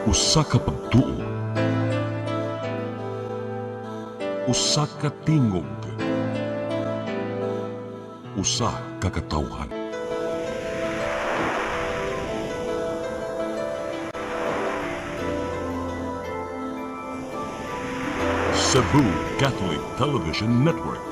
Usa ka pagtuo, usa ka tingog, usa ka katawhan. Cebu Catholic Television Network.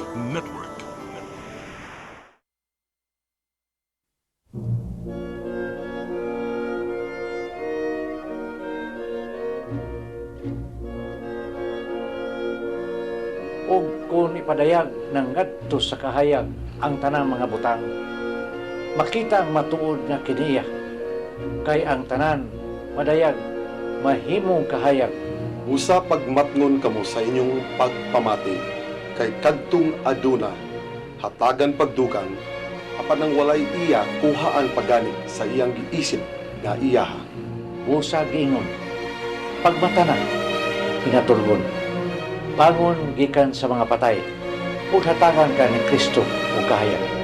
Ug kung ipadayag ng ngadto sa kahayag ang tanang mga butang, makita ang matuod nga kiniya, kay ang tanan madayag mahimong kahayag. Usa pagmatngon kamo sa inyong pagpamati, kay kadtong aduna, hatagan pagdugang, apan ang walay iya kuhaan pagani sa iyang giisip nga iyaha. Usa giingon, pagmatanan, pinaturgon, bangon gikan sa mga patay, ug hatagan ka ni Kristo o kahayag.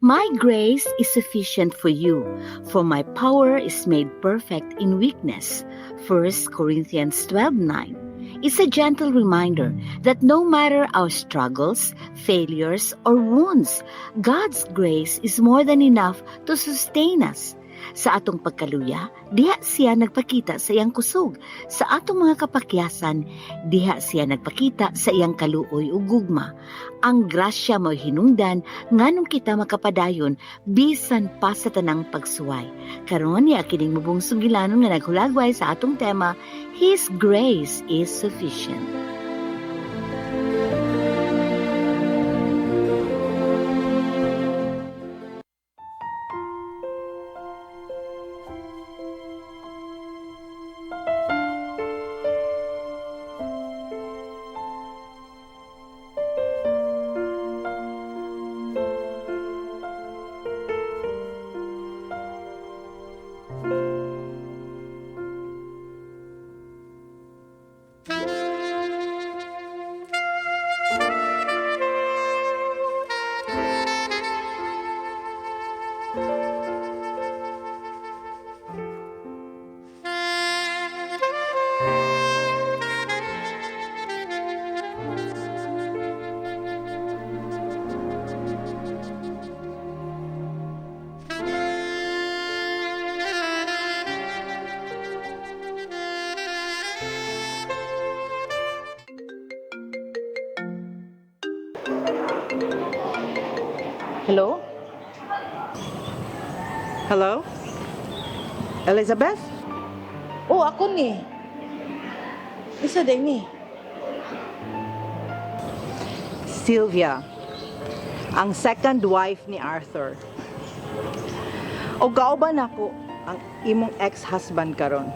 My grace is sufficient for you, for my power is made perfect in weakness. 1 Corinthians 12:9. It's a gentle reminder that no matter our struggles, failures, or wounds, God's grace is more than enough to sustain us. Sa atong pagkaluya, diha siya nagpakita sa iyang kusog. Sa atong mga kapakyasan, diha siya nagpakita sa iyang kaluoy ug gugma. Ang grasya mo'y hinungdan nganong kita makapadayon bisan pa sa tanang pagsuway. Karon niya kining mubong sugilanon nga naghulagway sa atong tema, His grace is sufficient. Hello? Hello? Elizabeth? Oh, ako ni. Isa din ni. Sylvia, ang second wife ni Arthur. O kauban ako ang imong ex-husband karon.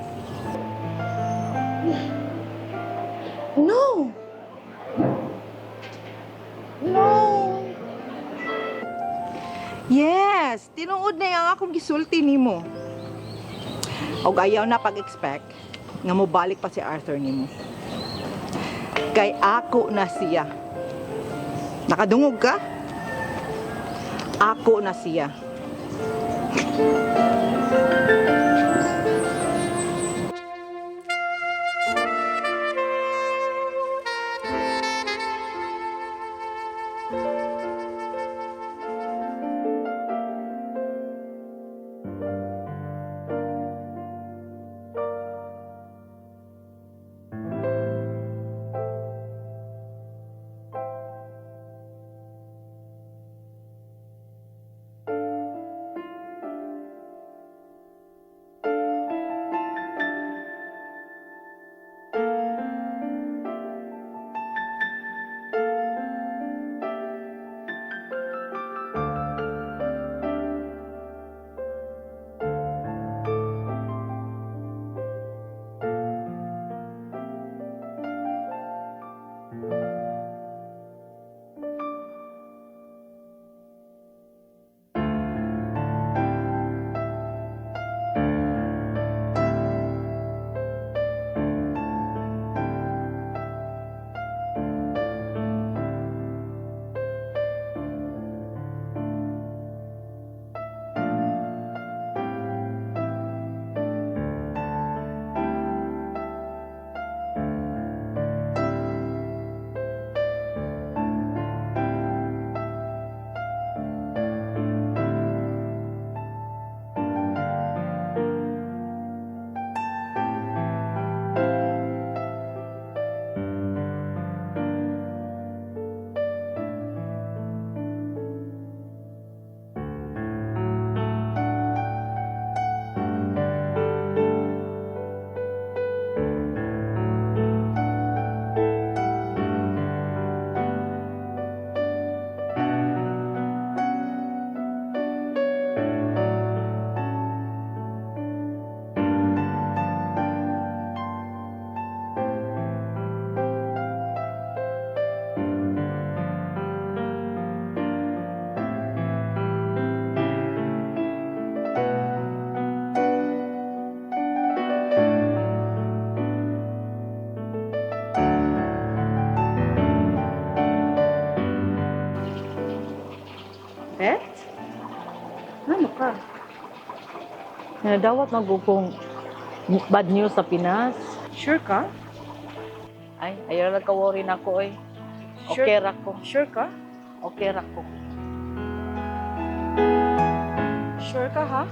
No! No! Yes, tinuod na yung akong gisulti nimo. Og ayaw na pag-expect nga mobalik pa si Arthur nimo. Kay ako na siya. Nakadungog ka? Ako na siya. Nadawat magugong bad news sa Pinas. Sure ka? Ay, ayaw lang ka-worry na ko eh. Sure. Okay ra ko. Sure ka? Okay ra ko. Sure ka, ha?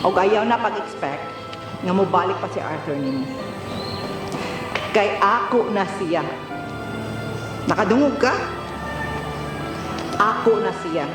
Og ayaw na pag-expect nga mobalik pa si Arthur nimo. Kay ako na siya. Nakadungog ka? Ako na siya.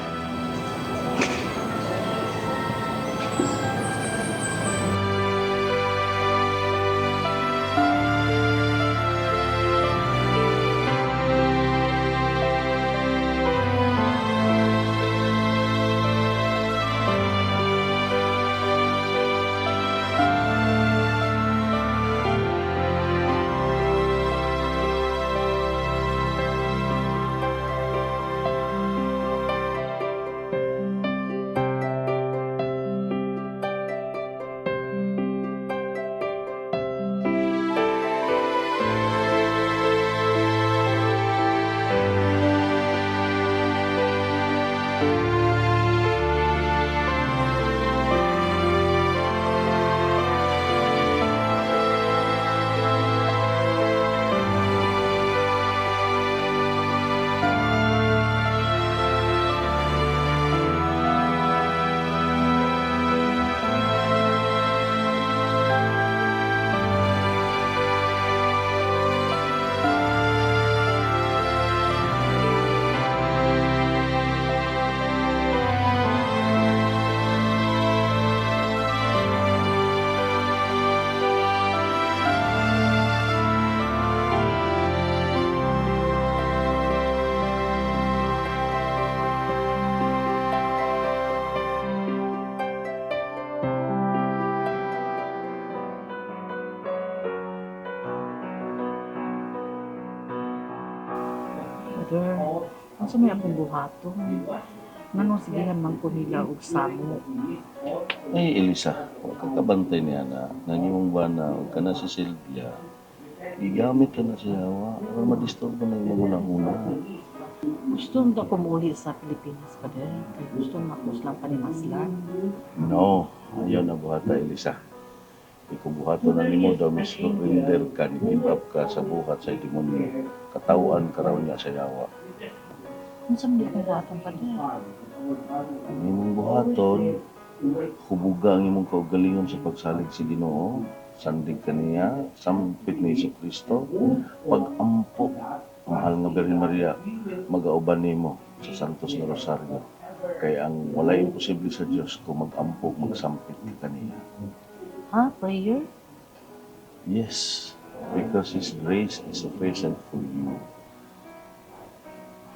Brother, ang may akong buhaton. Nanong sigihan man ko nila og samo. Ay, Elisa, huwag kang kabantay niya na nangimong ba na huwag ka na si Sylvia. Igamit ka na siya, para madisturb mo na yung mga una. Gusto mo ko muli sa Pilipinas, Brother. Kaya gusto mo ako silang panimaslan. No, ayaw na buhata, Elisa. Ikubuhato na nimo daw mismo render ka, ni-give up ka sa buhat sa demonyo. Katawaan ka raw niya sa yawa. Ano sa mga buhaton, Brother? Ang imong buhaton, hubuga ang imong kaugalingon sa pagsalig sa Ginoo, sandig ka niya, sampit ni Iso Kristo, pag-ampo, mahal nga Birhen Maria, mag-auban nimo sa Santos na Rosario. Kaya ang walay imposible sa Dios kung mag-ampo, magsampit ka kaniya. Ha? Prayer? Yes, because His grace is sufficient for you.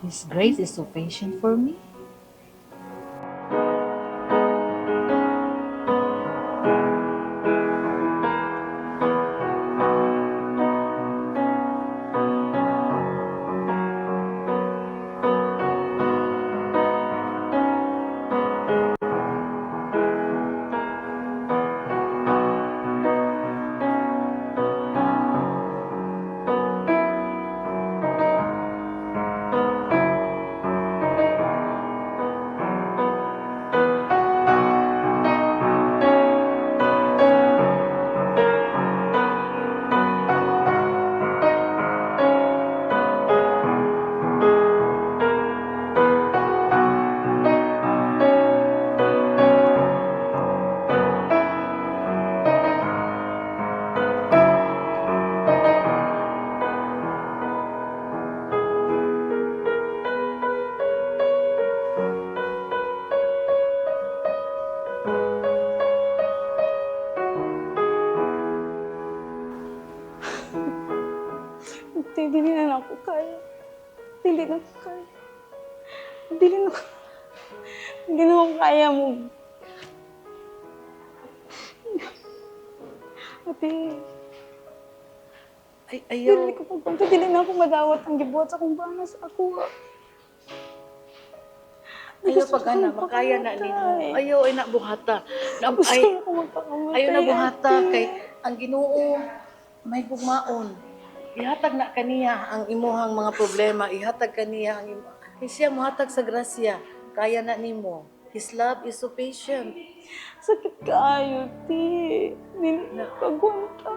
His grace is sufficient for me? te, dili na ako kaya. Dili na ako kaya. Dili na ako. Hindi na ako kaya mo. Ate, Ay, dili ayaw. ko pagpunta, dili na ako madawat ang gibuhat sa akong banas. Ako, Ayaw gusto pag ko ana, makaya na magpakamatay. nino. Ayaw ay nabuhata. Gusto Ay, ko magpakamatay. ayaw na buhata ate. kay ang Ginoo may gugmaon. Ihatag na kaniya ang imuhang mga problema, ihatag kaniya ang kay siya mohatag sa grasya. Kaya na nimo. His love is so patient. Sakit kaayo, ti. Dili na pagpunta.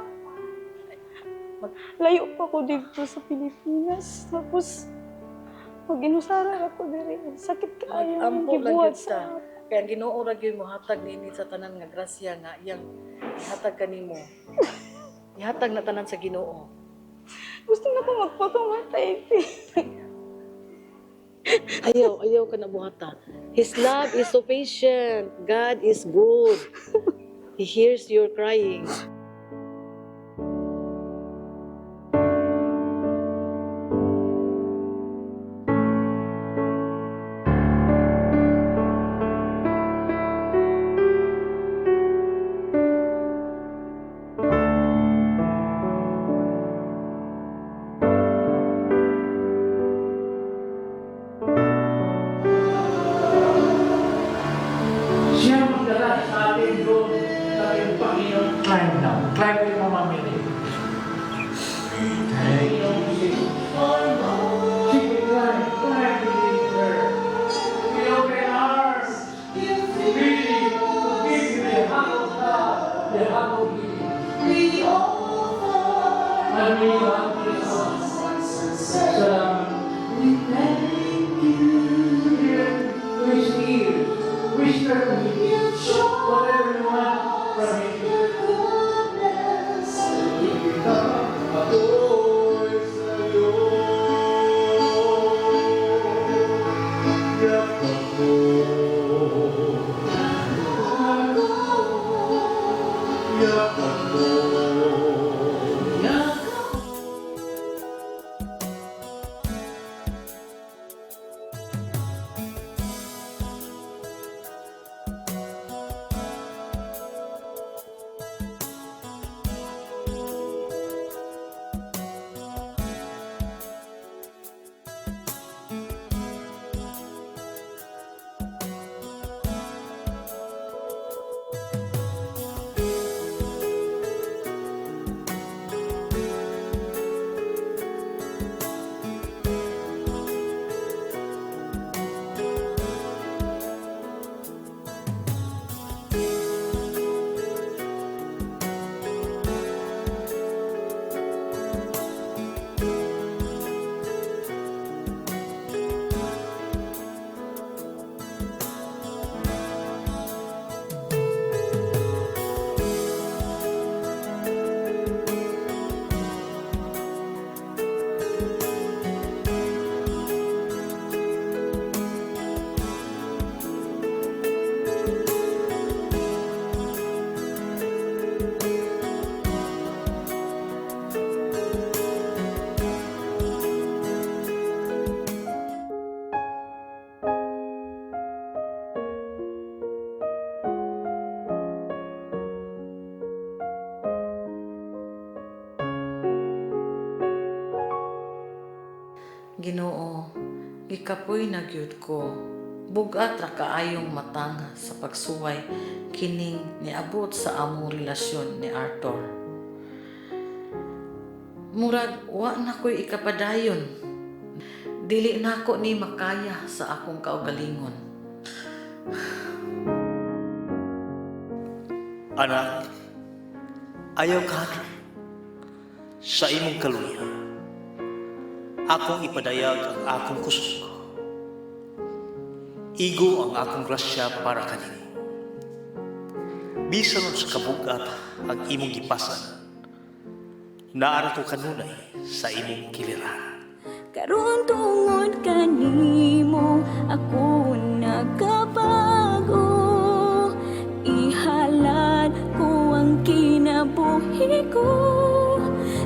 Layo pa ko dito sa Pilipinas. Tapos, pag inusara ako diri, sakit kaayo ang Ampo lang gibuhat gyud sa ta. Kaya ang Ginoo ra gyud mohatag nini sa tanan nga grasya nga iyang ihatag kanimo. Ihatag na tanan sa Ginoo. Gusto na ko magpakamatay, ti. Ayaw ka na buhata. His love is so patient. God is good. He hears your crying. Siya magdala sa atin doon sa ating Panginoon. Climb now. Climb with Mama Mary. Thank you, Jesus. She can climb. Climb with her. We open arms. Really, to give you the heart of God. The heart of you. And we love you so much. Wish ears. Whisper to me. Whatever you want from me. Ginoo, gikapoy na gyud ko. Bugat ra kaayong matanga sa pagsuway kining niabot sa among relasyon ni Arthur. Murag wa na ko'y ikapadayon. Dili nako ni makaya sa akong kaugalingon. Anak, ayaw ka sa imong kaluya. Akong ipadayag ang akong kusog. Igo ang akong grasya para kanimo. Bisan sa kabugat ang imong gipasan, naara ko kanunay sa imong kiliran. Karon tungod kanimo ako nagkabago. Ihalad ko ang kinabuhi ko.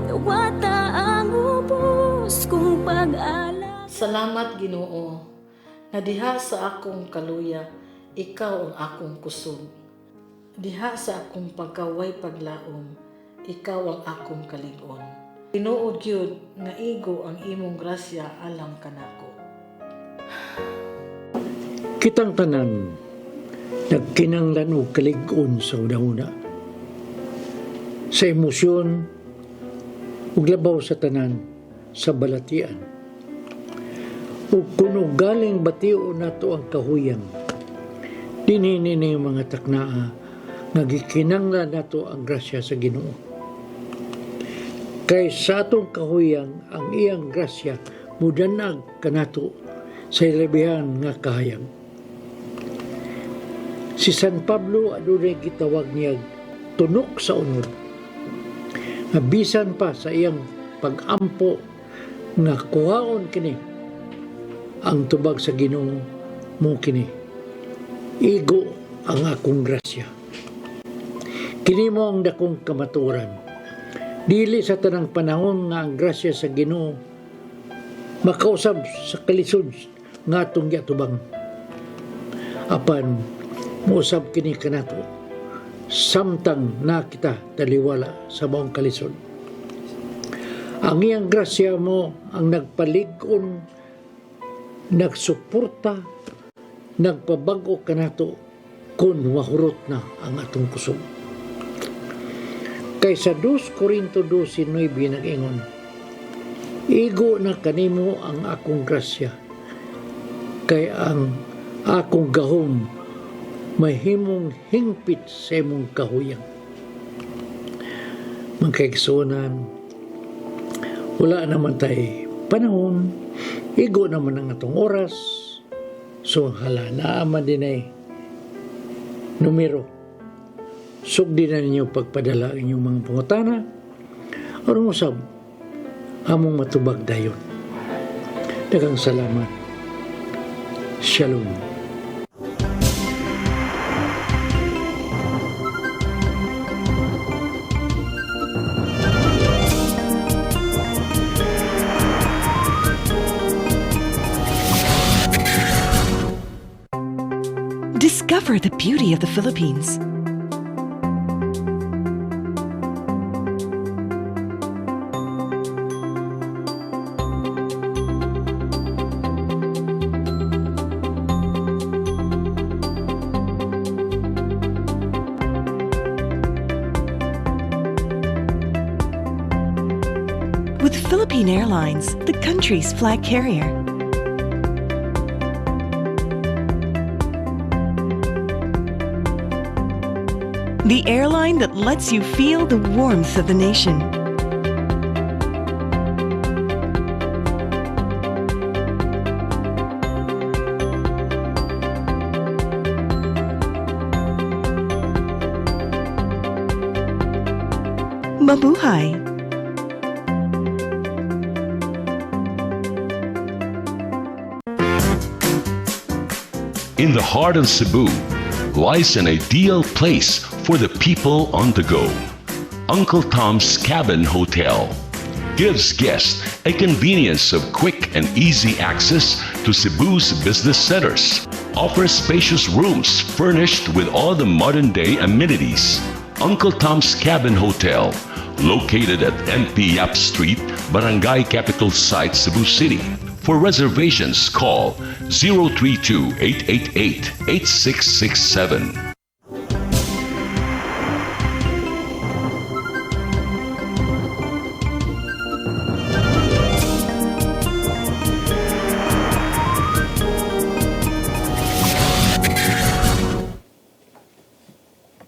Tawata ang ubo. pag-ala. Salamat Ginoo, na diha sa akong kaluya, ikaw ang akong kusog. Diha sa akong pagkaway paglaom, ikaw ang akong kalig-on. Tinuod gyud nga igo ang imong grasya alang kanako. Kitang tanan, nagkinanglan o kalig-on sa una-una. Sa emosyon, ug labaw sa tanan, sa balatian. Ug kuno galing batio nato ang kahuyang, dinini yung mga taknaa, nagikinanglan nato ang grasya sa Ginoo. Kay sa atong kahuyang, ang iyang grasya mudanag kanato sa ilabihan nga kahayag. Si San Pablo adunay gitawag niya tunok sa unod. Nabisan pa sa iyang pag-ampo nga kuhaon kini ang tubag sa Ginoo mo kini. Igo ang akong grasya. Kini mo ang dakong kamaturan. Dili sa tanang panahon nga ang grasya sa Ginoo makausab sa kalisod nga atong giatubang. Apan muusab kini kanato samtang na kita taliwala sa maong kalisod. Ang iyang grasya mo ang nagpalig-on, nagsuporta, nagpabago kanato kung wahurot na ang atong kusog. Kay sa 2 Corinto 12:9 nag-ingon, igo na kanimo ang akong grasya, kay ang akong gahom mahimong hingpit sa imong kahuyang. Mga kaigsunan, wala naman tayo panahon, igo naman ang atong oras, so hala, naaman din ay numero. Sugdi na ninyo pagpadala inyong mga pangutana, o musab, among matubag dayon. Daghang salamat. Shalom. Discover the beauty of the Philippines. With Philippine Airlines, the country's flag carrier. The airline that lets you feel the warmth of the nation. Mabuhay! In the heart of Cebu lies an ideal place for the people on the go. Uncle Tom's Cabin Hotel gives guests a convenience of quick and easy access to Cebu's business centers, offers spacious rooms furnished with all the modern-day amenities. Uncle Tom's Cabin Hotel, located at NP Yap Street, Barangay Capital Site, Cebu City. For reservations, call 032-888-8667.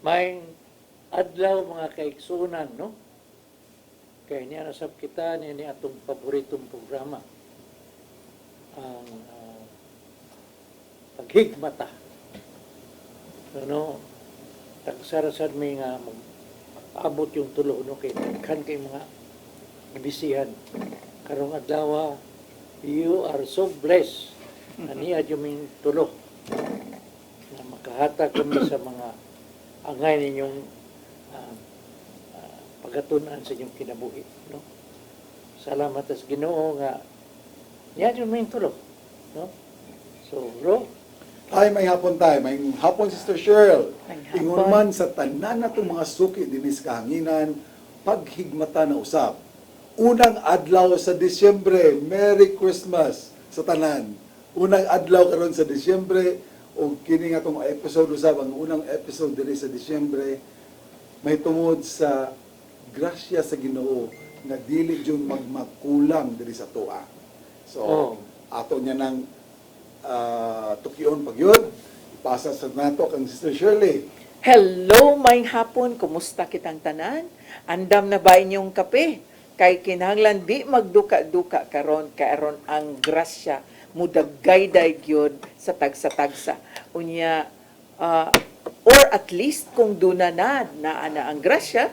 May adlaw mga kaigsunan, no? Kaya niya nasab kita ni atong paboritong programa. Ang paghigmata. Ano, tagsarasad may nga abot yung tulo, no? Kaya mga ibisihan. Karong adlaw, you are so blessed na niya yung tulo na makahatag kami sa mga angay ninyong pagatunan sa inyong kinabuhi, no? Salamat sa Ginoo nga Yan yung main tulog. No? So, bro, Tay, may hapon tayo. May hapon, Sister Cheryl. May hapon. Ingon man sa tanan na itong mga suki dinis kahanginan, paghigmata na usap. Unang adlaw sa Disyembre, Merry Christmas sa tanan. Unang adlaw karon sa Disyembre, o kini nga itong episode usap, ang unang episode diri sa Disyembre, may tungod sa grasya sa Ginoo na dili jud magmakulang diri sa tuwa. So, ato niya nang tukion pagyod. Ipasa sa nato kang Sister Shirley. Hello, may hapon. Kumusta kitang tanan? Andam na ba inyong kape? Kay kinahanglan di magduka-duka karon ang grasya mudagayday gyud sa tagsa-tagsa. Unya or at least kung duna na ana ang grasya,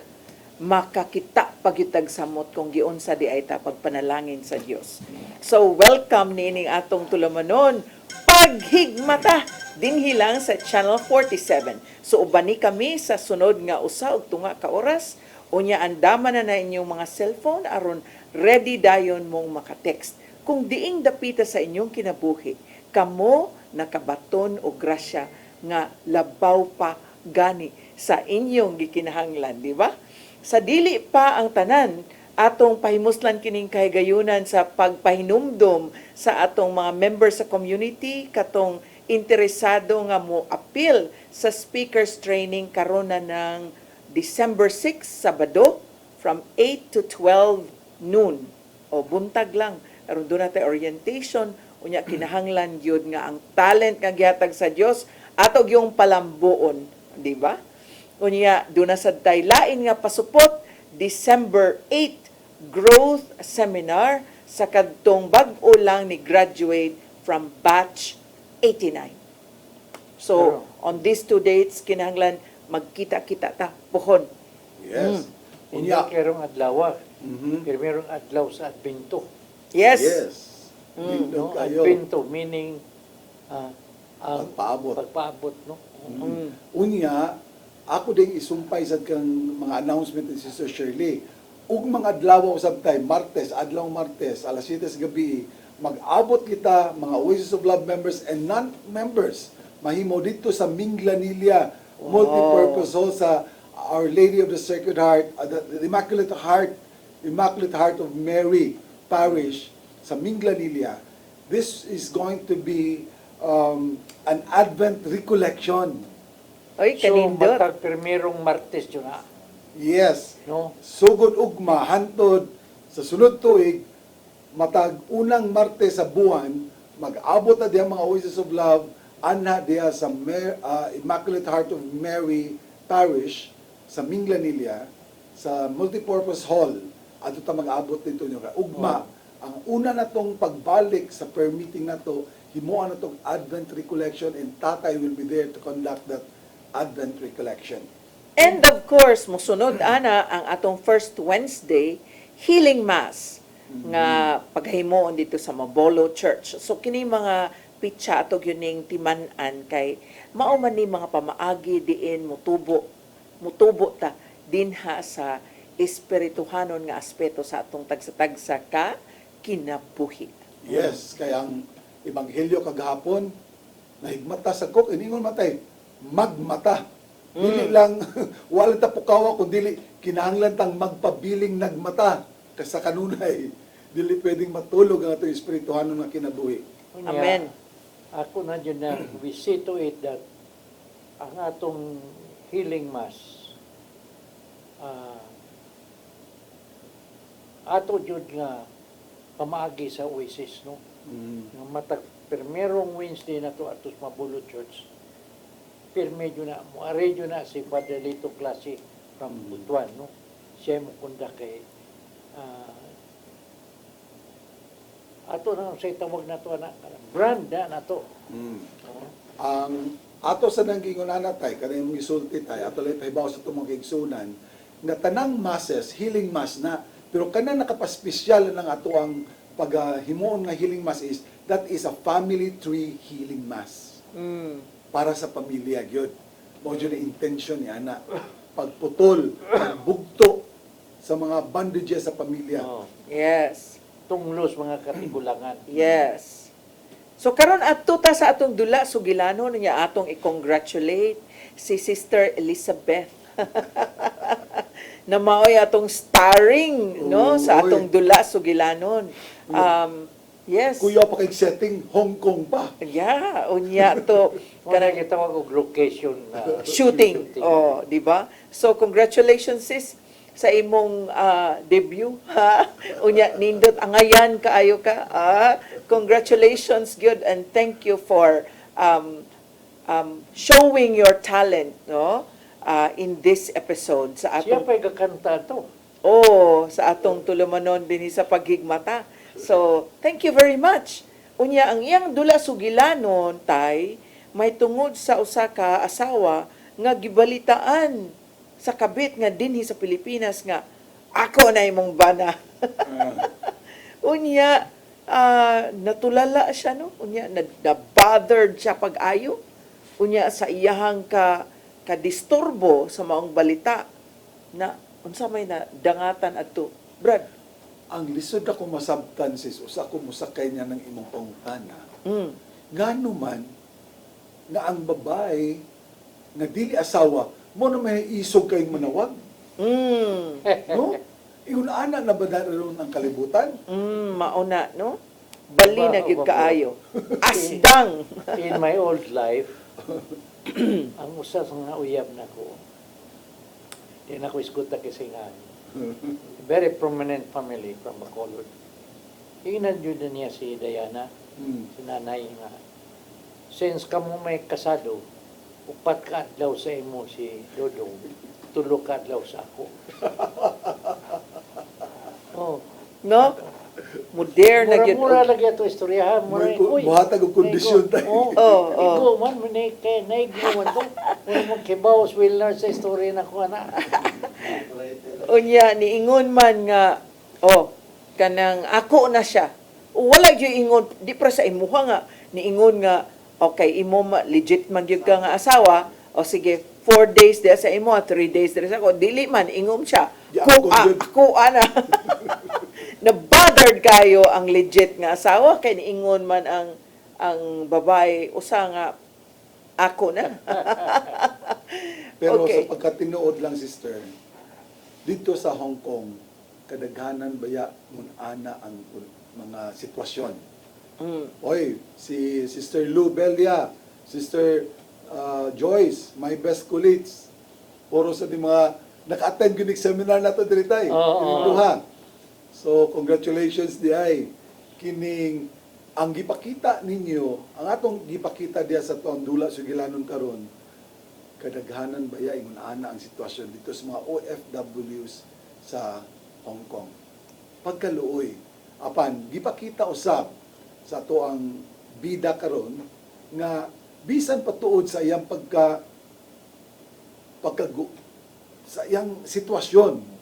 makakita pagyutag samot kung giunsa di ay ta pagpanalangin sa Dios. So welcome nining atong tulamanon paghigmata dinhi lang sa Channel 47. So ubani kami sa sunod nga usa ug tunga ka oras. Unya andama na inyong mga cellphone aron ready dayon mong maka-text. Kung diing dapita sa inyong kinabuhi, kamo nakabaton o grasya nga labaw pa gani sa inyong gikinahanglan, di ba? Sa dili pa ang tanan, atong pahimuslan kining kahigayunan sa pagpahinumdom sa atong mga members sa community, katong interesado nga mo appeal sa speakers training karon na ng December 6, Sabado, from 8 to 12 noon. O buntag lang. Aron doon natin orientation, unya kinahanglan yun nga ang talent nga gihatag sa Dios atog yung palambuon, di ba? Unya doon na sa lain nga pasupot, December 8 growth seminar sa kadtong bag-o lang ni graduate from batch 89. So, on these two dates kinahanglan magkita-kita ta pohon. Yes. hindi Unya. kerong adlaw. Mhm. Pero merong adlaw sa Adbento. Yes. Yes. No? Lindog kayo. Adbento, meaning ang Pagpaabot. pagpaabot. No? Unya, ako din isumpay sa kang mga announcement ni Sister Shirley. Ug mga adlaw usab tay Martes, adlaw Martes, alas 7 sa gabi, mag-abot kita mga Oasis of Love members and non-members. Mahimo dito sa Minglanilla Multipurpose Hall sa Our Lady of the Sacred Heart, the Immaculate Heart of Mary Parish sa Minglanilla. This is going to be an Advent recollection. Oy, So, kanindot. matag primerong Martes yun na. Yes. No? Sugod ugma hantod sa sunod tuig matag unang Martes sa buwan mag-abot na diha mga Oasis of Love ana diha sa Immaculate Heart of Mary Parish sa Minglanilla sa Multipurpose Hall adto ta mag-abot dito nyo ugma. Ang una natong pagbalik sa prayer meeting nato himuan natong Advent recollection and tatay will be there to conduct that Advent recollection. And of course, musunod ana ang atong first Wednesday healing mass nga paghimuon dito sa Mabolo Church. So kini mga pitsa atog yuning timan-an kay mao man ni mga pamaagi diin mutubo ta dinha sa espirituhanon nga aspeto sa atong tagsa-tagsa ka kinabuhi. Yes, kaya ang ebanghelyo kagahapon nahigmata sa kok iningon matay magmata. Dili lang wala ta pukawa kun dili kinahanglan tang magpabiling nagmata sa kanunay. Dili pwedeng matulog ang atong espirituhanon nga kinabuhi. Unya, Amen. Ako na dyan na we see to it that ang atong healing mass ato jud nga pamaagi sa Oasis, no? Nga matag primerong Wednesday na to atos Mabulo Church. Pirme yun na, muare yun na si Padre Lito Klase from Butuan, no? Siya mo kunda kay ato na sa tawag na to na brand na to. Ang ato sa nanggingon natay kanang gisulti tay ato lay pahibaw sa tumong igsunan nga tanang masses healing mass na pero kanang nakapaspesyal ng ato ang paghimuon nga healing mass is that is a family tree healing mass. Para sa pamilya gyud. Mao gyud ang intention ni ana pagputol, pagbugto sa mga bondages sa pamilya. Yes. tunglos mga katigulangan. Yes. So karon adto ta sa atong dula sugilano niya atong i-congratulate si Sister Elizabeth. Na maoy atong starring no sa atong dula sugilanon. Yes. Kuya pa kay setting Hong Kong pa. Yeah, unya to Kanang gitawag og location shooting. Oh, di ba? So congratulations sis sa imong debut. Ha? Unya nindot angayan kaayo ka. Congratulations good and thank you for showing your talent no in this episode sa Siya atong pa'y kakanta to. sa atong tulumanon dinhi sa paghigmata. So, thank you very much. Unya, ang iyang dula sugilanon, tay, may tungod sa usa ka asawa nga gibalitaan sa kabit nga dinhi sa Pilipinas nga ako na imong bana. Unya, natulala siya, no? Unya, na-bothered siya pag-ayo. Unya, sa iyahang ka-disturbo sa maong balita na unsa may na dangatan adto. Brad, Ang lisod ako masabtan sis, usa ko musakay niya ng imong pangutana. Ngano man nga ang babae nga dili asawa mo na may isog kayong manawag. No? Iyon ana na ba daron ang kalibutan? mauna, no? Bali na gyud kaayo. Asdang. In my old life, ang usa sa nga uyab nako, di na ko iskuta kisingan. Very prominent family from Bacolod. Ingnan yun na niya si Diana, si nanay nga. Since kamo may kasado, upat ka adlaw sa imo si Dodong, tulo ka adlaw sa ako. Oh. No? Modern na gyud. Mura lagi ito istoryahan. Buhatag og kondisyon tayo. Igo man, naigo man to. Wala mong kibaw, swiller sa istorya na ko na. Unya niingon man nga kanang ako na siya. Wala gyud ingon di para sa imuha nga niingon nga okay imo legit man gyud ka nga asawa o sige 4 days diya sa imo 3 days diya sa ako dili man ingom siya. Ako ana. Na-bothered kayo ang legit nga asawa kay niingon man ang babae usa nga ako na. Pero Okay. sa pagkatinuod lang sister, dito sa Hong Kong, kadaghanan baya mun ana ang mga sitwasyon. Oy, si Sister Lou Belia, Sister Joyce, my best colleagues. Puro sa di mga naka-attend gyud seminar nato diri tay. Duha. So congratulations di ay kining ang gipakita ninyo, ang atong gipakita diya sa tuang dula sugilanon karon. Kadaghanan baya ingon ana ang sitwasyon dito sa mga OFWs sa Hong Kong. Pagkaluoy, apan gipakita usab sa ato ang bida karon nga bisan patuod sa iyang sa iyang sitwasyon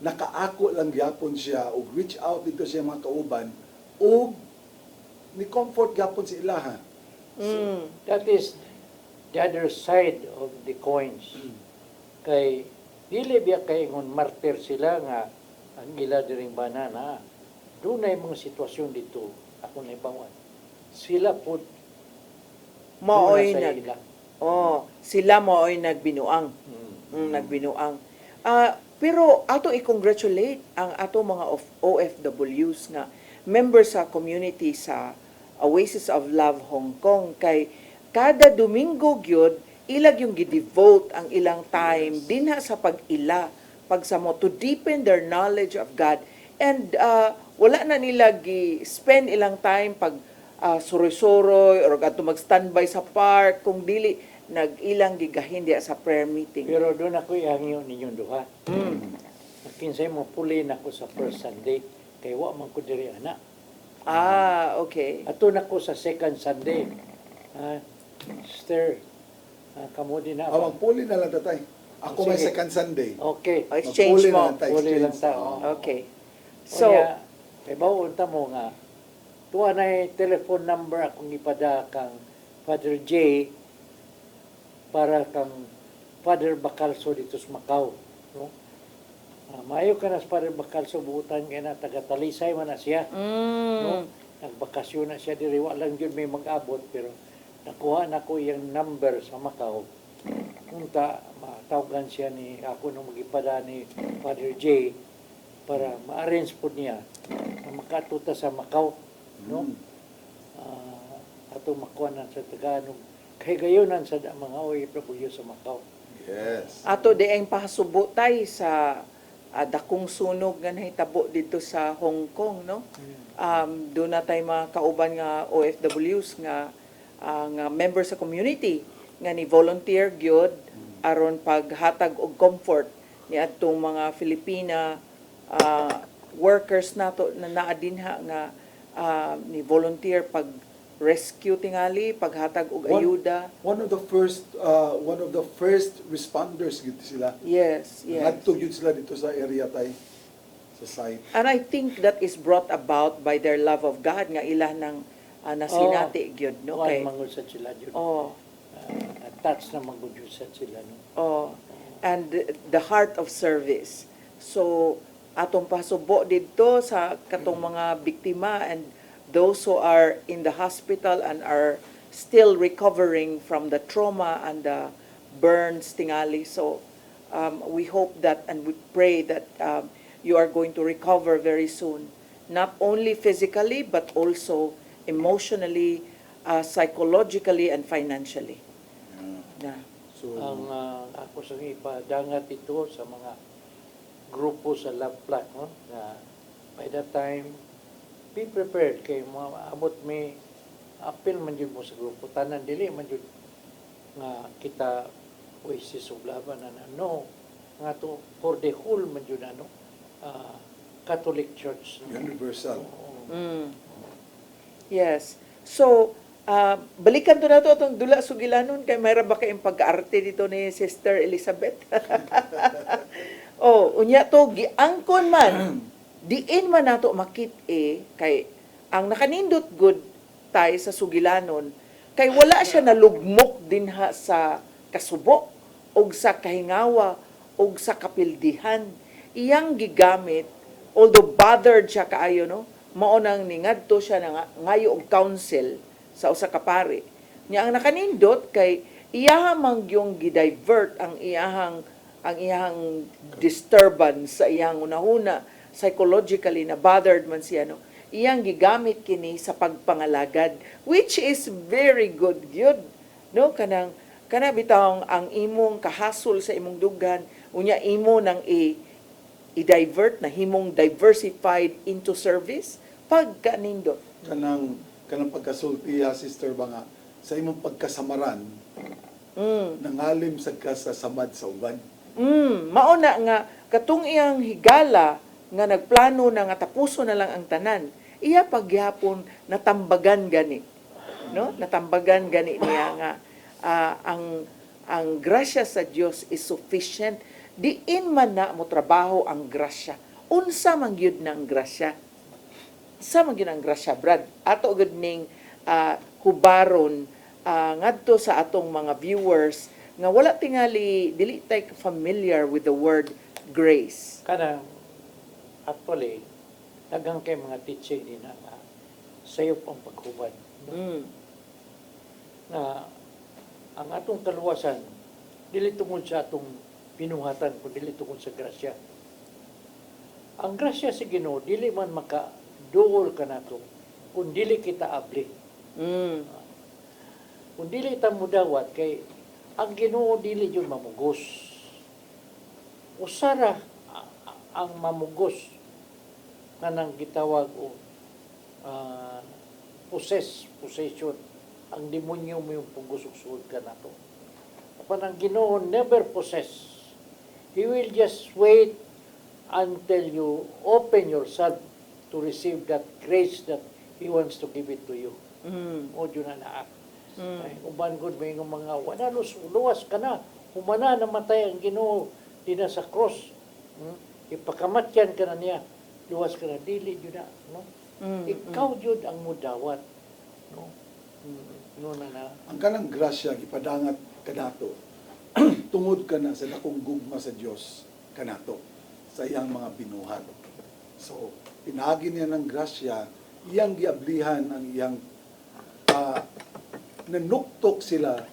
nakaako lang gyapon siya og reach out dito siya mga kauban og ni comfort gyapon si ilaha. So, that is the other side of the coins. Kay dili biya kay ngon martir sila nga ang ila diring banana. Dunay mga sitwasyon dito ako na ibawan. Sila pud Maoy sa nag ila. sila maoy nagbinuang. Nagbinuang. Pero ato i-congratulate ang ato mga OFWs nga members sa community sa Oasis of Love Hong Kong kay kada Domingo gyud ilag yung gidevote ang ilang time dinha sa pag-ila pagsamo to deepen their knowledge of God and wala na nila gi-spend ilang time pag suroy-suroy or ato mag-standby sa park kung dili nag-ilang gigahin diya sa prayer meeting. Pero doon ako ihangyo ninyong duha. Kinsay mo puli na ko sa first Sunday kay wa man ko diri ana. Okay. Ato na ko sa second Sunday. Sister, kamo din na Awang puli na lang tatay. Ako may Sige. second Sunday. Okay. Exchange Magpuli na mo. lang tayo, Puli lang exchange. ta. Oo. Okay. So, So, kay bawunta mo nga, tuwa na telephone number akong ipada kang Father J para kang Father Bacalso dito sa Macau. No? Maayo ka na para bakal subutan kaya na taga-Talisay man na siya. No? Nagbakasyon na siya diri, walang yun may mag-abot, pero nakuha na ko yung number sa Macau. Punta, matawagan siya ni ako nung magipada ni Father J para ma-arrange po niya na makatuta sa Macau. No? Ato makuha sa Tagalog. Kaya gayonan sa mga OFW sa Macau. Yes. Ato di ang pahasubo tay sa dakong sunog nga nahitabo dito sa Hong Kong, no? Doon na tayo mga kauban nga OFWs nga nga member sa community nga ni volunteer gyud aron paghatag og comfort ni adtong mga Filipina workers nato na naa dinha nga ni volunteer pag rescue tingali, paghatag og ayuda. One of the first responders gid sila. Yes, yes. Ngadto gyud sila dito sa area tay sa site. And I think that is brought about by their love of God nga ilah nang nasinati gyud, no? Kay mangusad sila jud. Attached na mangusad sila, no? And the heart of service. So atong pasubo didto sa katong mga biktima and those who are in the hospital and are still recovering from the trauma and the burns tingali. So we hope that and we pray that you are going to recover very soon, not only physically but also emotionally, psychologically and financially. So Ang ako sa ipadangat ito sa mga grupo sa Love Plot, no? Na by that time be prepared kay maabot may apil man jud mo sa grupo tanan dili man jud nga kita Oasis of Laban na no nga to for the whole man jud Catholic Church, no? universal. Yes. So balikan to nato atong dula sugilanon kay mayra ba kay pag-arte dito ni Sister Elizabeth. Unya to giangkon man diin man nato makit-e kay ang nakanindot good tay sa sugilanon kay wala siya nalugmok dinha sa kasubo og sa kahingawa og sa kapildihan. Iyang gigamit, although bothered siya kaayo, no? Mao nang ningadto siya na ngayo og council sa usa ka pari. Nya ang nakanindot kay iyaha man gyung gidivert ang iyahang disturbance sa iyang unahuna psychologically na bothered man siya, no? Iyang gigamit kini sa pagpangalagad, which is very good gyud, no? Kana bitawng ang imong kahasol sa imong dugan unya imo nang i-divert na himong diversified into service pagkanindot. Kanang pagkasultiya, Sister Banga, sa imong pagkasamaran, nangalim sa kasasamad sa uban. Mao na nga katong iyang higala nga nagplano na nga tapuso na lang ang tanan, iya pagyapon natambagan gani, no? Natambagan gani niya nga ang grasya sa Dios is sufficient. Diin man na mo trabaho ang grasya. Unsa man gyud na ang grasya? Sa man gyud ang grasya, Brad? Ato gud ning hubaron ngadto sa atong mga viewers nga wala tingali dili tay familiar with the word grace. Kana actually daghang kay mga teaching din na sayo pang paghubad, no? Na ang atong kaluwasan dili tungod sa atong pinuhatan kundi dili tungod sa grasya. Ang grasya sa Ginoo dili man maka-duol kanato kun dili kita abli. Kung dili ta mudawat kay ang Ginoo dili jud mamugos. Usara ang mamugos kanang gitawag o possession. Ang demonyo mo yung pugusog-sugod ka na to. Kapag ang Ginoo never possess, He will just wait until you open yourself to receive that grace that He wants to give it to you. O dyan na ay, uban good may mga wala luwas ka na. Humana namatay ang Ginoo di na sa cross. Ipakamatyan ka na niya. Luwas ka na. Dili yun na. No? Ikaw yun ang mudawat. No? Ang kanang grasya gipadangat kanato tungod ka na sa dakong gugma sa Dios kanato sa iyang mga binuhat. So, pinagi niya ng grasya, iyang giablihan ang iyang nanuktok sila,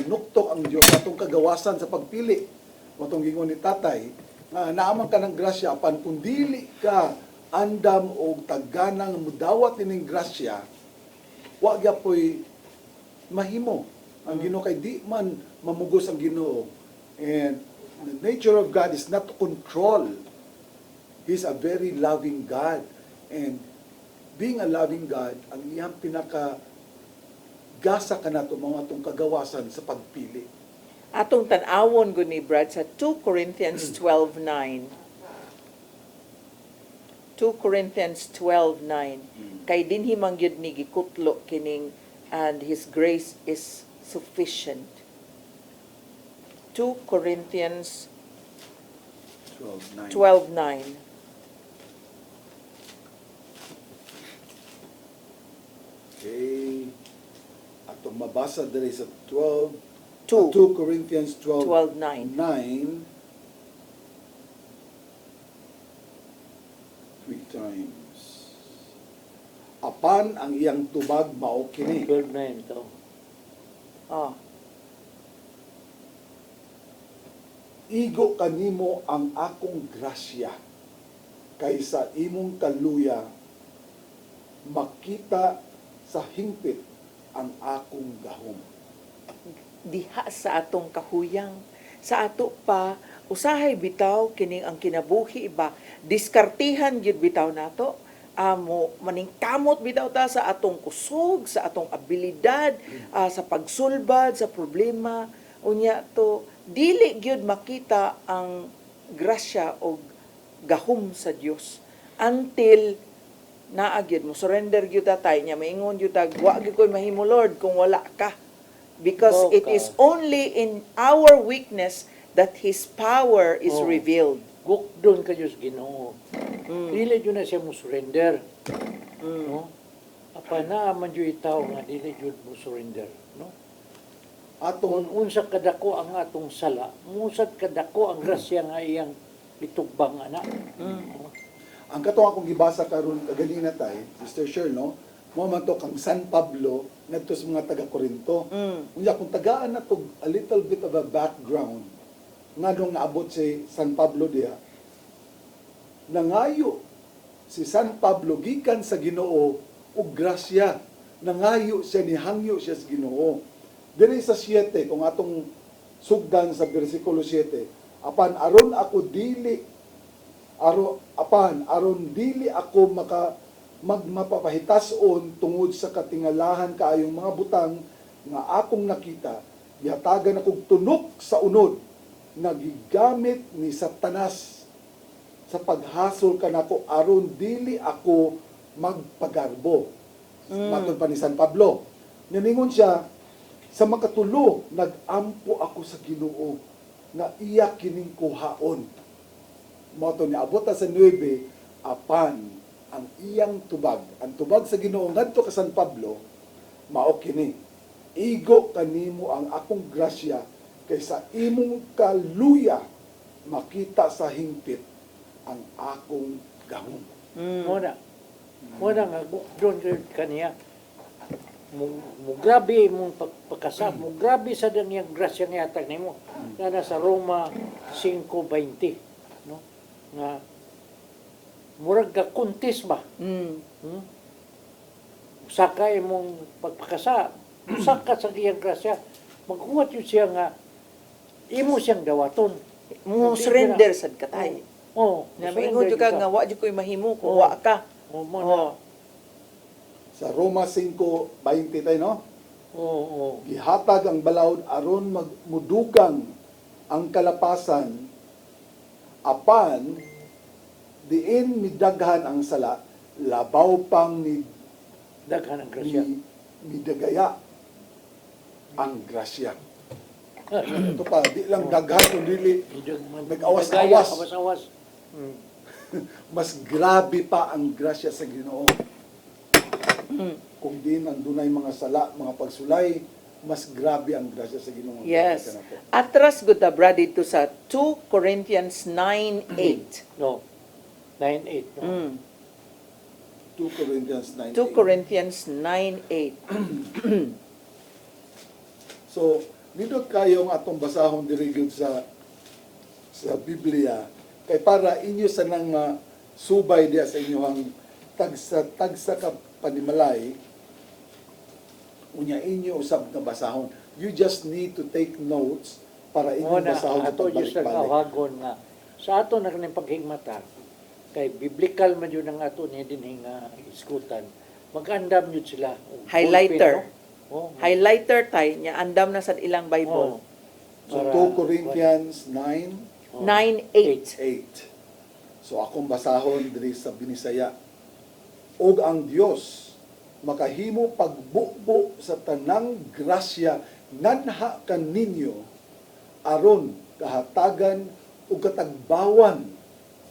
nanuktok ang Diyos atong kagawasan sa pagpili. Matong gingon ni tatay, nga naaman ka ng grasya, apan kung dili ka andam o tagganang mudawat ining grasya, wa gyapoy mahimo ang Ginoo, kay di man mamugos ang Ginoo. And the nature of God is not to control. He's a very loving God. And being a loving God, ang iyang pinaka gasa ka na ito, mga itong kagawasan sa pagpili. Atong tan-awon gud ni Brad sa 2 Corinthians 12:9. 2 Corinthians 12:9. Kay dinhi man gyud ni gikutlo kining and his grace is sufficient. 2 Corinthians 12:9. 12:9. Okay. Atong mabasa diri sa 2 Corinthians 12:9. 9. 3 times. Apan ang iyang tubag mao kini. 12:9 to. Oh. Igo kanimo ang akong grasya, kaysa imong kaluya makita sa hingpit ang akong gahom. Diha sa atong kahuyang, sa ato pa usahay bitaw kining ang kinabuhi iba, diskartihan gyud bitaw nato, amo maningkamot bitaw ta sa atong kusog, sa atong abilidad, sa pagsulbad sa problema. Unya to dili gyud makita ang grasya o gahom sa Dios until naa gyud mo surrender gyud ta tay nya maingon gyud ta wa gyud koy mahimo Lord kung wala ka, because it is only in our weakness that His power is revealed. Gukdon ka Diyos Ginoo. Dili yun na siya mo surrender. No? Apa na man yun itaw nga dili yun mo surrender. No? Kung unsa kadako ang atong sala, musad kadako ang grasya nga iyang itugbang ana. No? Ang katong akong gibasa karon kaganina tay, Sister Cheryl, no? Mo man to kang San Pablo ngadto sa mga taga Corinto. Unya kung tagaan na to a little bit of a background nga nung naabot si San Pablo diha. Nangayo si San Pablo gikan sa Ginoo og grasya. Nangayo siya, nihangyo siya sa Ginoo. Diri sa 7 kung atong sugdan sa bersikulo 7, apan aron dili ako magmapapahitason tungod sa katingalahan kaayong mga butang nga akong nakita, gihatagan akong tunok sa unod na gigamit ni Satanas sa paghasol kanako aron dili ako magpagarbo. Matod pa ni San Pablo. Naningon siya, sa makatulo, nag-ampo ako sa Ginoo na iya kining kuhaon. Moto ni abot sa 9, apan ang iyang tubag, ang tubag sa Ginoo ngadto ka San Pablo, mao kini. Igo kanimo ang akong grasya, kaysa imong kaluya makita sa hingpit ang akong gahom. Muna nga doon kaniya. Mo grabe mong pagkasa, mo grabe sa daniyang grasya nga yatag nimo. Na nasa Roma 5:20, no? Nga murag ka kuntis ba? Saka imong pagpakasa, saka sa iyang grasya, magkuwat yun siya nga imo siyang dawaton. Mo surrender sad katay. Na maingon jud ka nga wa jud koy mahimo kung wa ka. Sa Roma 5:20 tayo, no? Gihatag ang balawd aron magmudugang ang kalapasan, apan diin midaghan ang sala, labaw pang ni daghan ang grasya. Midagaya ang grasya. Ito pa, di lang daghan kundi nag-awas-awas. Mas grabe pa ang grasya sa Ginoo. Kung di nandunay mga sala, mga pagsulay, mas grabe ang grasya sa Ginoo. Yes. Atras gud ta brad dito sa 2 Corinthians 9:8. No. 9:8. No? Mm. 2 Corinthians 9:8. 2 Corinthians 9:8. So, nindot kayong atong basahon diri gyud sa Biblia kay para inyo sa nang subay diya sa inyong tagsa ka panimalay unya inyo usab nga basahon. You just need to take notes para inyo Muna, basahon ato ito yung sa balik-balik. kawagon nga sa ato na kaning paghigmata kay biblical man yun ang ato ni dinhi nga iskutan. Mag-andam yun sila. Og Highlighter. ballpen, no? Oh, Highlighter tay nya andam na sa ilang Bible. So, Para- 2 Corinthians 9:8. 9:8. So, akong basahon diri sa Binisaya. Og ang Dios makahimo pagbukbo sa tanang grasya nganha kaninyo aron kahatagan ug katagbawan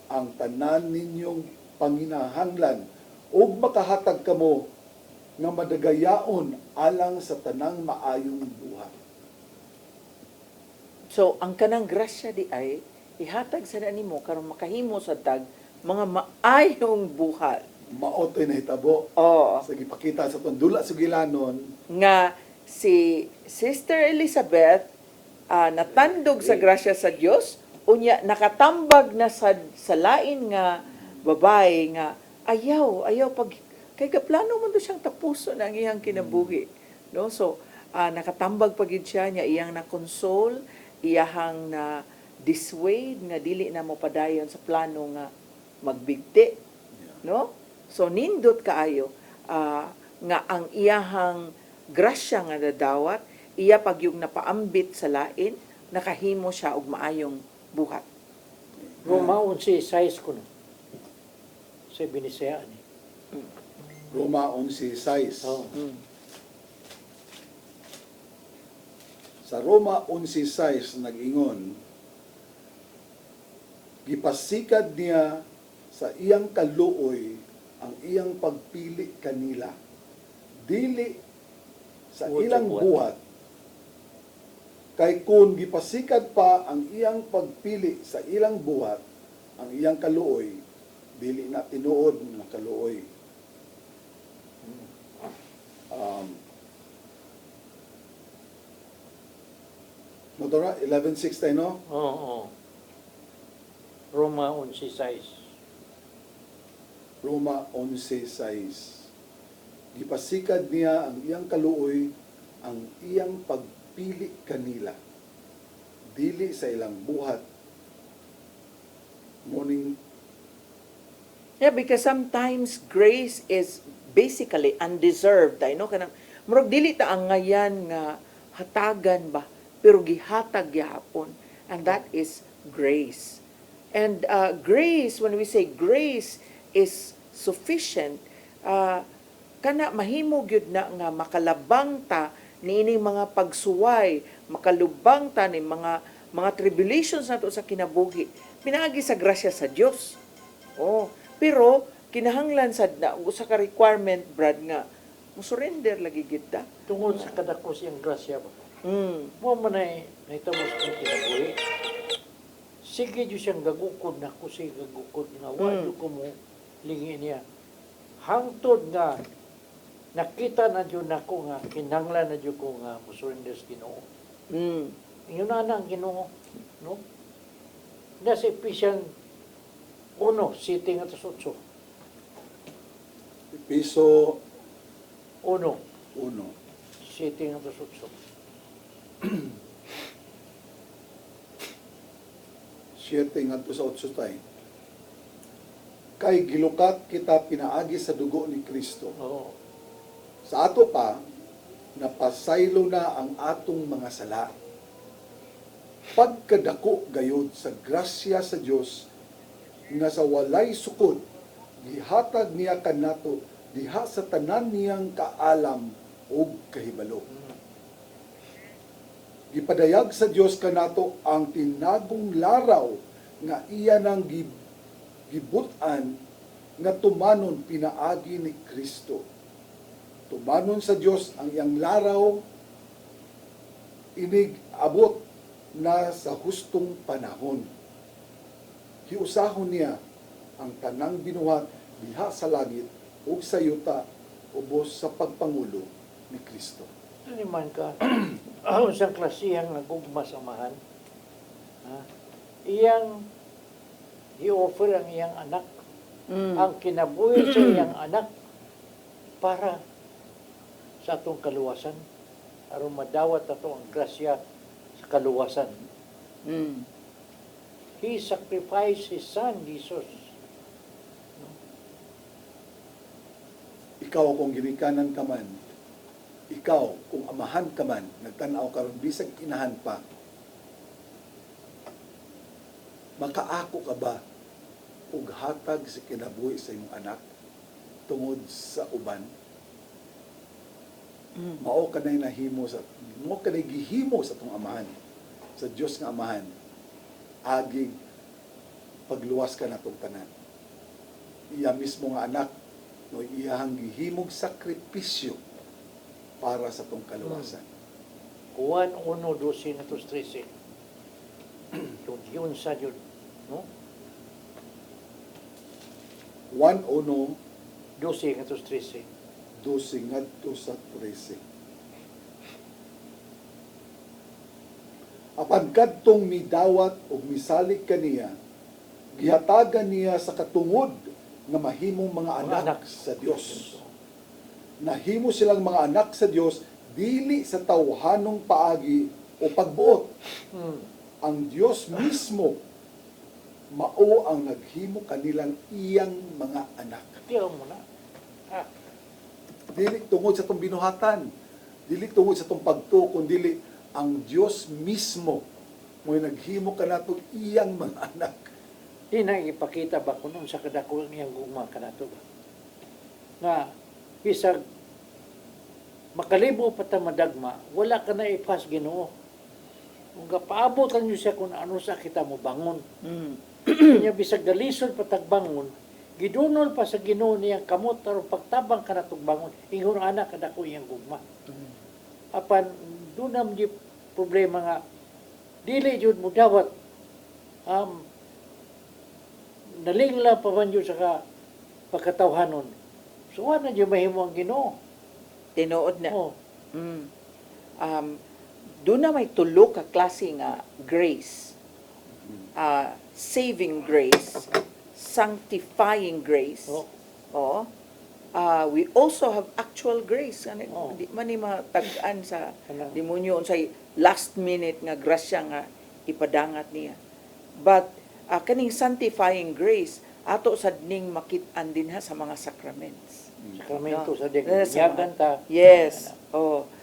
ang tanan ninyong panginahanglan ug makahatag kamo nga madagayaon alang sa tanang maayong buhat. So ang kanang grasya di ay ihatag sa nimo karon makahimo sa tag mga maayong buhat. Maotoy na hitabo. Oo. Sa gipakita sa tundula sugilanon Nga si Sister Elizabeth natandog sa grasya sa Dios unya nakatambag na sa lain nga babae nga ayaw pag kay gaplano man do siyang tapuso na ang iyang kinabuhi, no? So nakatambag pagid siya nya iyang na console, iyahang na dissuade nga dili na mo padayon sa plano nga magbigti, no? So nindot kaayo nga ang iyahang grasya nga nadawat iya pagyug napaambit sa lain nakahimo siya og maayong buhat. Roma 11:6 ko no. Sa Binisaya ni. Roma 11:6. Oh. Sa Roma 11:6 nag-ingon, gipasikad niya sa iyang kaluoy ang iyang pagpili kanila. Dili sa ilang buhat. Kay kun gipasikad pa ang iyang pagpili sa ilang buhat, ang iyang kaluoy, dili na tinuod ng kaluoy. Motora, 11:6 tayo, no? Oo. Roma 11:6. Roma 11:6. Gipasikad niya ang iyang kaluoy, ang iyang pagpili kanila. Dili sa ilang buhat. Morning. Yeah, because sometimes grace is basically undeserved. I know kanang murag dili ta ang ngayan nga hatagan ba, pero gihatag gyapon, and that is grace. And grace, when we say grace is sufficient, kana mahimo gyud na nga makalabang ta niining mga pagsuway, makalubang ta ni mga tribulations nato sa kinabuhi. Pinaagi sa grasya sa Dios. Oh, pero kinahanglan sad na usa ka requirement brad nga mo surrender lagi gid ta. Tungod sa kadako siyang grasya ba. Mo man ay nahitabo sa kinabuhi. Sige jud siyang gagukod na ko si gagukod nga wa ko mo lingi niya. Hangtod nga nakita na jud nako nga kinahanglan na jud ko nga mo surrender sa Ginoo. Yun na ang Ginoo, no? Nasa Ephesians 1:7-8. Piso 1. 7-8. 7 ngadto sa 8 tayo. Kay gilukat kita pinaagi sa dugo ni Kristo. Oo. Sa ato pa, napasaylo na ang atong mga sala. Pagkadako gayod sa grasya sa Dios nga sa walay sukod gihatag niya kanato diha sa tanan niyang kaalam ug kahibalo. Gipadayag sa Dios kanato ang tinagong laraw nga iya nang gibutan nga tumanon pinaagi ni Kristo. Tumanon sa Dios ang iyang laraw inig abot na sa hustong panahon. Hiusahon niya ang tanang binuhat diha sa langit ug sa yuta ubos sa pagpangulo ni Kristo. Ano man ka, isang klasihang nagugma samahan, iyang i-offer ang iyang anak, ang kinabuhi sa iyang anak para sa atong kaluwasan, aron madawat ato ang grasya sa kaluwasan. He sacrificed His Son, Jesus. Ikaw kung ginikanan ka man, ikaw kung amahan ka man, nagtanaw karon bisag inahan pa, makaako ka ba ug hatag sa kinabuhi sa imong anak tungod sa uban? Mao kanay nahimo sa mo kanay gihimo sa tong amahan, sa Dios nga amahan, agig pagluwas ka natong tanan. Iya mismo nga anak no iyahang gihimog sakripisyo para sa tong kaluwasan. Juan 1:12 na 13. Yun sa yun, no? 1:1 12 nga 13. 12 ngadto sa 13. Apan kadtong midawat o misalig kaniya, gihatagan niya sa katungod nga mahimong mga anak sa Dios. Nahimo silang mga anak sa Dios dili sa tawhanong paagi o pagbuot. Ang Dios mismo mao ang naghimo kanilang iyang mga anak. Tiyaw mo na. Dili tungod sa tong binuhatan, dili tungod sa tong pagtuo, kundi ang Dios mismo mo'y naghimo kanatong iyang mga anak. Di na ipakita ba kung sa kadako niyang gugma kanato ba? Nga, bisag makalibo pa ta madagma, wala ka na ipas Ginoo. Kung kapaabot lang niyo siya kung ano sa kita mo bangon. Kanya bisag dalisod pa tagbangon, gidunol pa sa Ginoo niyang kamot aron pagtabang ka na bangon. Ingon anak kadako iyang gugma. Apan dunam di problema nga dili jud mo dawat nalingla pa man yun sa pagkatawhanon. So, na dyan mahimo ang Ginoo. Tinuod na. Oh. Doon na may tulo ka klase nga grace. Saving grace, sanctifying grace. We also have actual grace. Di man ni matag-an sa demonyo unsay last minute nga grasya nga ipadangat niya. But kaning sanctifying grace ato sad ning makit-an din ha sa mga sacraments. Sakramento sa yagan ta. Yes.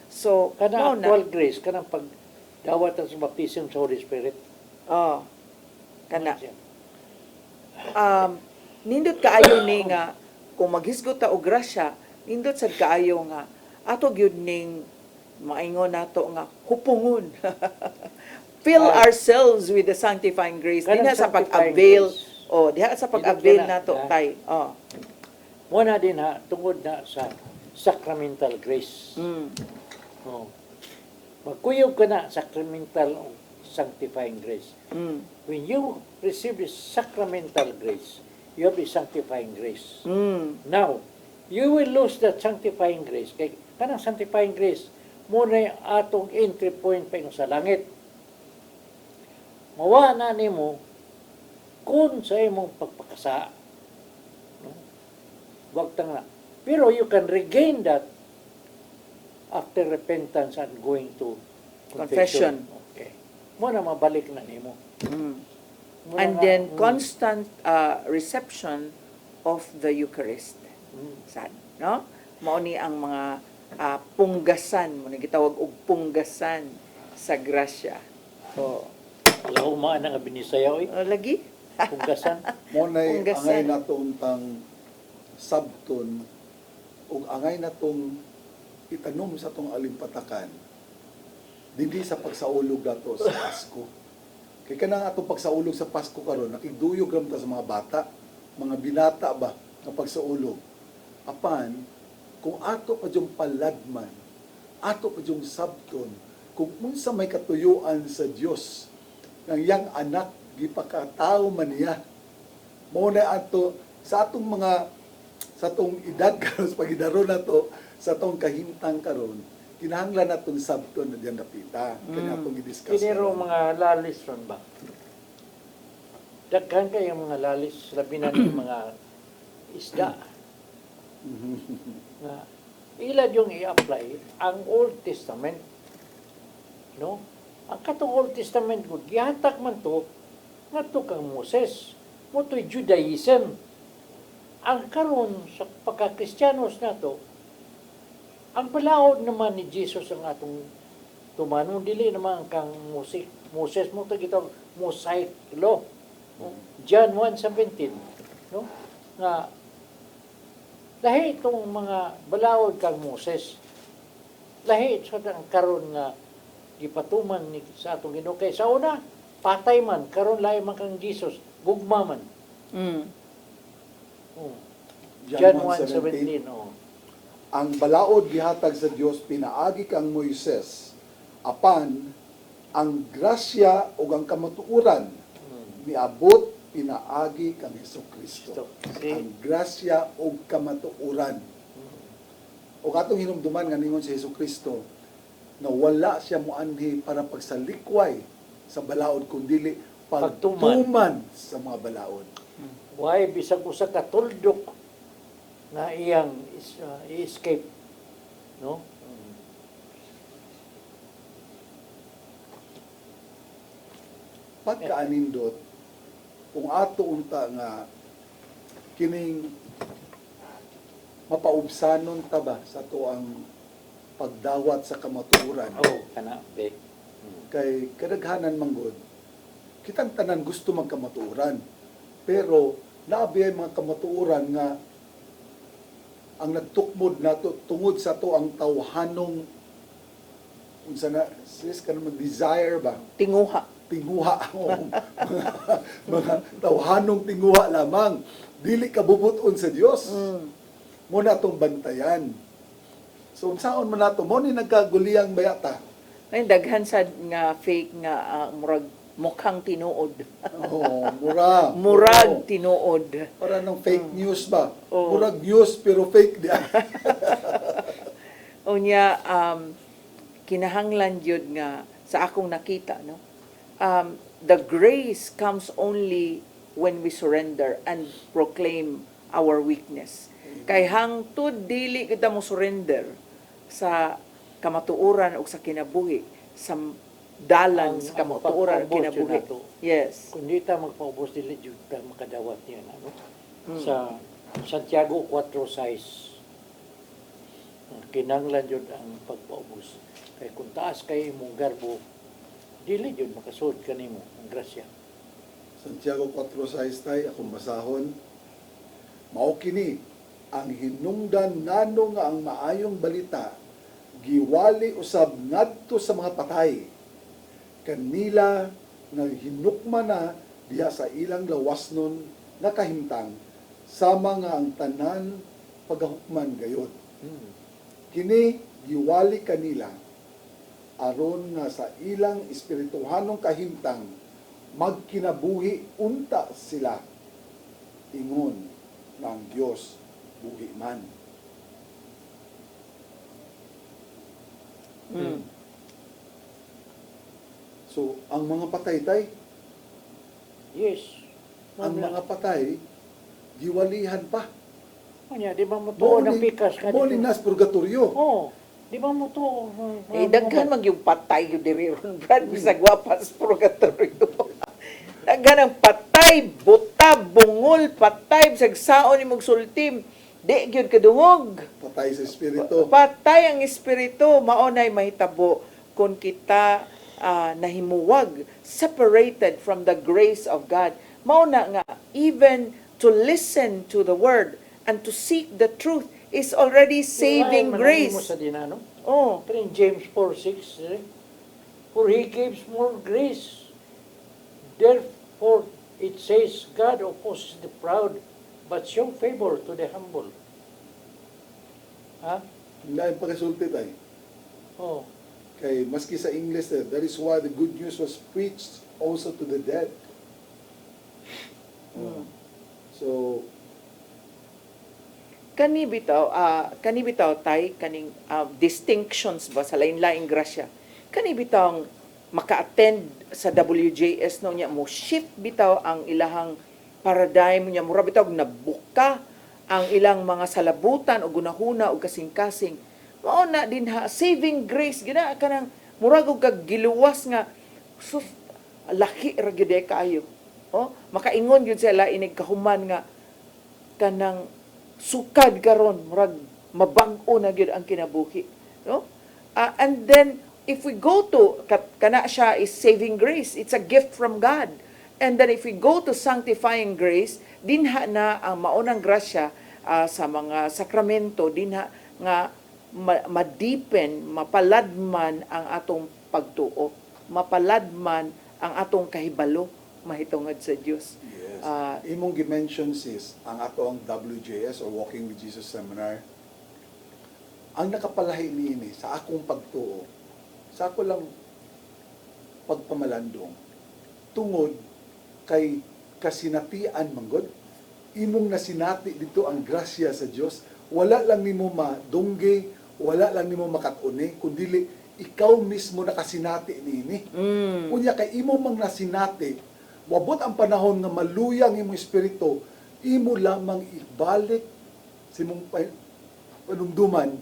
So kana actual grace kanang pag dawat sa baptism sa Holy Spirit. Kana. Nindot kaayo ni nga kung maghisgot ta og grasya, nindot sad kaayo nga ato gyud ning maingon nato nga hupungon. Fill ourselves with the sanctifying grace. Diha sa pag-avail. Diha sa pag-avail nato tay. Muna din ha, tungod na sa sacramental grace. Magkuyog ka na sacramental o sanctifying grace. When you receive the sacramental grace, you have the sanctifying grace. Now, you will lose that sanctifying grace. Kaya kanang sanctifying grace, muna atong entry point pa sa langit. Mawa na nimo kung sa imong pagpakasa. No? Wag tang na. Pero you can regain that after repentance and going to confession. Okay. Muna mabalik na nimo. And then constant reception of the Eucharist. Sad, no? Mao ni ang mga punggasan, mo gitawag og punggasan sa grasya. Laho man nga binisaya oy. Lagi. Punggasan. Mo nay angay natong tang sabton ug angay natong itanom sa tong alimpatakan dili sa pagsaulog nato sa Pasko. Kay kanang atong pagsaulog sa Pasko karon nakigduyog ram ta sa mga bata, mga binata ba nga pagsaulog. Apan kung ato pa jung paladman, ato pa jung sabton kung unsa may katuyuan sa Dios ng yang anak gipakatao man niya, mao na ato sa atong edad karon sa pagidaro na to, sa atong kahimtang karon, kinahanglan natong sabton na diyan napita kanya atong i-discuss. Kiniro mga lalis ron ba? Daghan kay mga lalis, labi na ng mga isda. Na ilad yung i-apply ang Old Testament. No? Ang katong Old Testament gud gihatak man to ngadto kang Moses. Moto'y Judaism. Ang karon sa pagka-Kristyanos nato, ang palaod naman ni Jesus ang atong tumanon, dili naman kang Moses mo to gitawag Mosaic law. No? John 1:17, no? Nga lahi itong mga balaod kang Moses. Lahi sa ang karon nga gipatuman ni sa atong Ginoo kay sa una patay man, karon lahi man kang Jesus, gugma man. Oh. John 1:17, oh. Ang balaod gihatag sa Dios pinaagi kang Moises, apan ang grasya ug ang kamatuoran niabot pinaagi kang Hesukristo. Ang grasya ug kamatuoran. O katong hinumduman nga ningon si Hesukristo na wala siya moanhi para pagsalikway sa balaod kundi pagtuman sa mga balaod. Why bisag usa ka tuldok na iyang i-escape, no? Pagkaanindot kung ato unta nga kining mapaubsanon ta ba sa to ang pagdawat sa kamatuoran. Oh, kana be. Kay kadaghanan manggod kitang tanan gusto magkamatuoran, pero naabi ay mga kamatuoran nga ang nagtukmod nato tungod sa to ang tawhanong unsa na sis kanang desire ba, Tinguha. o, mga tawhanong tinguha lamang, dili kabubuton sa Dios. Mo na tong bantayan. So unsaon man nato mo ni nagkaguliyang bayata. Ay daghan sad nga fake nga murag mukhang tinuod. Murag. Murag tinuod. Para ng fake news ba? Oo. Murag news pero fake di. Unya kinahanglan jud nga sa akong nakita, no? The grace comes only when we surrender and proclaim our weakness. Kay hangtod dili kita mo surrender sa kamatuoran o sa kinabuhi, sa dalan sa kamatuoran kinabuhi. Yes. Kung di ta magpaubos dili jud ta makadawat niya ano. Sa Santiago 4:6 kinahanglan jud ang pagpaubos. Kay kung taas kay imong garbo, dili jud makasud kanimo ang grasya. Santiago 4:6 tay akong basahon. Mao kini ang hinungdan nano nga ang maayong balita giwali usab ngadto sa mga patay. Kanila nga hinukman na diha sa ilang lawasnon nga kahimtang sama nga ang tanan pagahukman gayod. Kini giwali kanila aron nga sa ilang espirituhanong kahimtang magkinabuhi unta sila ingon ng Dios buhi man. So ang mga patay tay, Yes. ang mga patay giwalihan pa. Kanya di ba mo tuo ng pikas ka Mo nas purgatorio. Oh, di ba mo tuo? Daghan mag yung patay yung diri ron, Brad, bisag wapas purgatorio. Daghan ang patay, buta, bungol, patay, bisag saon ni mong sultim. Di gyud kadungog. Patay sa espiritu. Patay ang espiritu, maunay mahitabo kung kita nahimuwag, separated from the grace of God. Mauna nga, even to listen to the word and to seek the truth is already saving grace. Mo sa dinano. Oh. Pero in James 4:6, for He gives more grace. Therefore, it says, God opposes the proud, but show favor to the humble. Ha? Lain pagkasulti tay. Oh. Kay maski sa English, that is why the good news was preached also to the dead. So, kani bitaw tay kaning distinctions ba sa lain-laing grasya. Kani bitaw maka-attend sa WJS no nya mo shift bitaw ang ilahang paradigm nya mura bitaw nabuka ang ilang mga salabutan o gunahuna o kasing-kasing. Mao na din ha saving grace gina kanang murag og kag giluwas nga sus laki ra gyud kayo. Oh, makaingon gyud sila inig kahuman nga kanang sukad karon murag mabag-o na gyud ang kinabuhi, no? And then if we go to kana siya is saving grace, it's a gift from God. And then if we go to sanctifying grace, dinha na ang maunang grasya sa mga sakramento, dinha nga ma-deepen, mapaladman ang atong pagtuo, mapaladman ang atong kahibalo mahitungod sa Dios. yes. Imong gi-mention sis, ang ato ang WJS or Walking with Jesus Seminar, ang nakapalahi niini sa akong pagtuo, sa ako lang pagpamalandong, tungod kay kasinatian manggod, imong nasinati dito ang grasya sa Dios, wala lang nimo madungge, wala lang nimo makatune, kundi ikaw mismo nakasinati niini. Unya kay imo mang nasinati, wabot ang panahon nga maluyang imong espiritu, imo lamang ibalik sa imong panumduman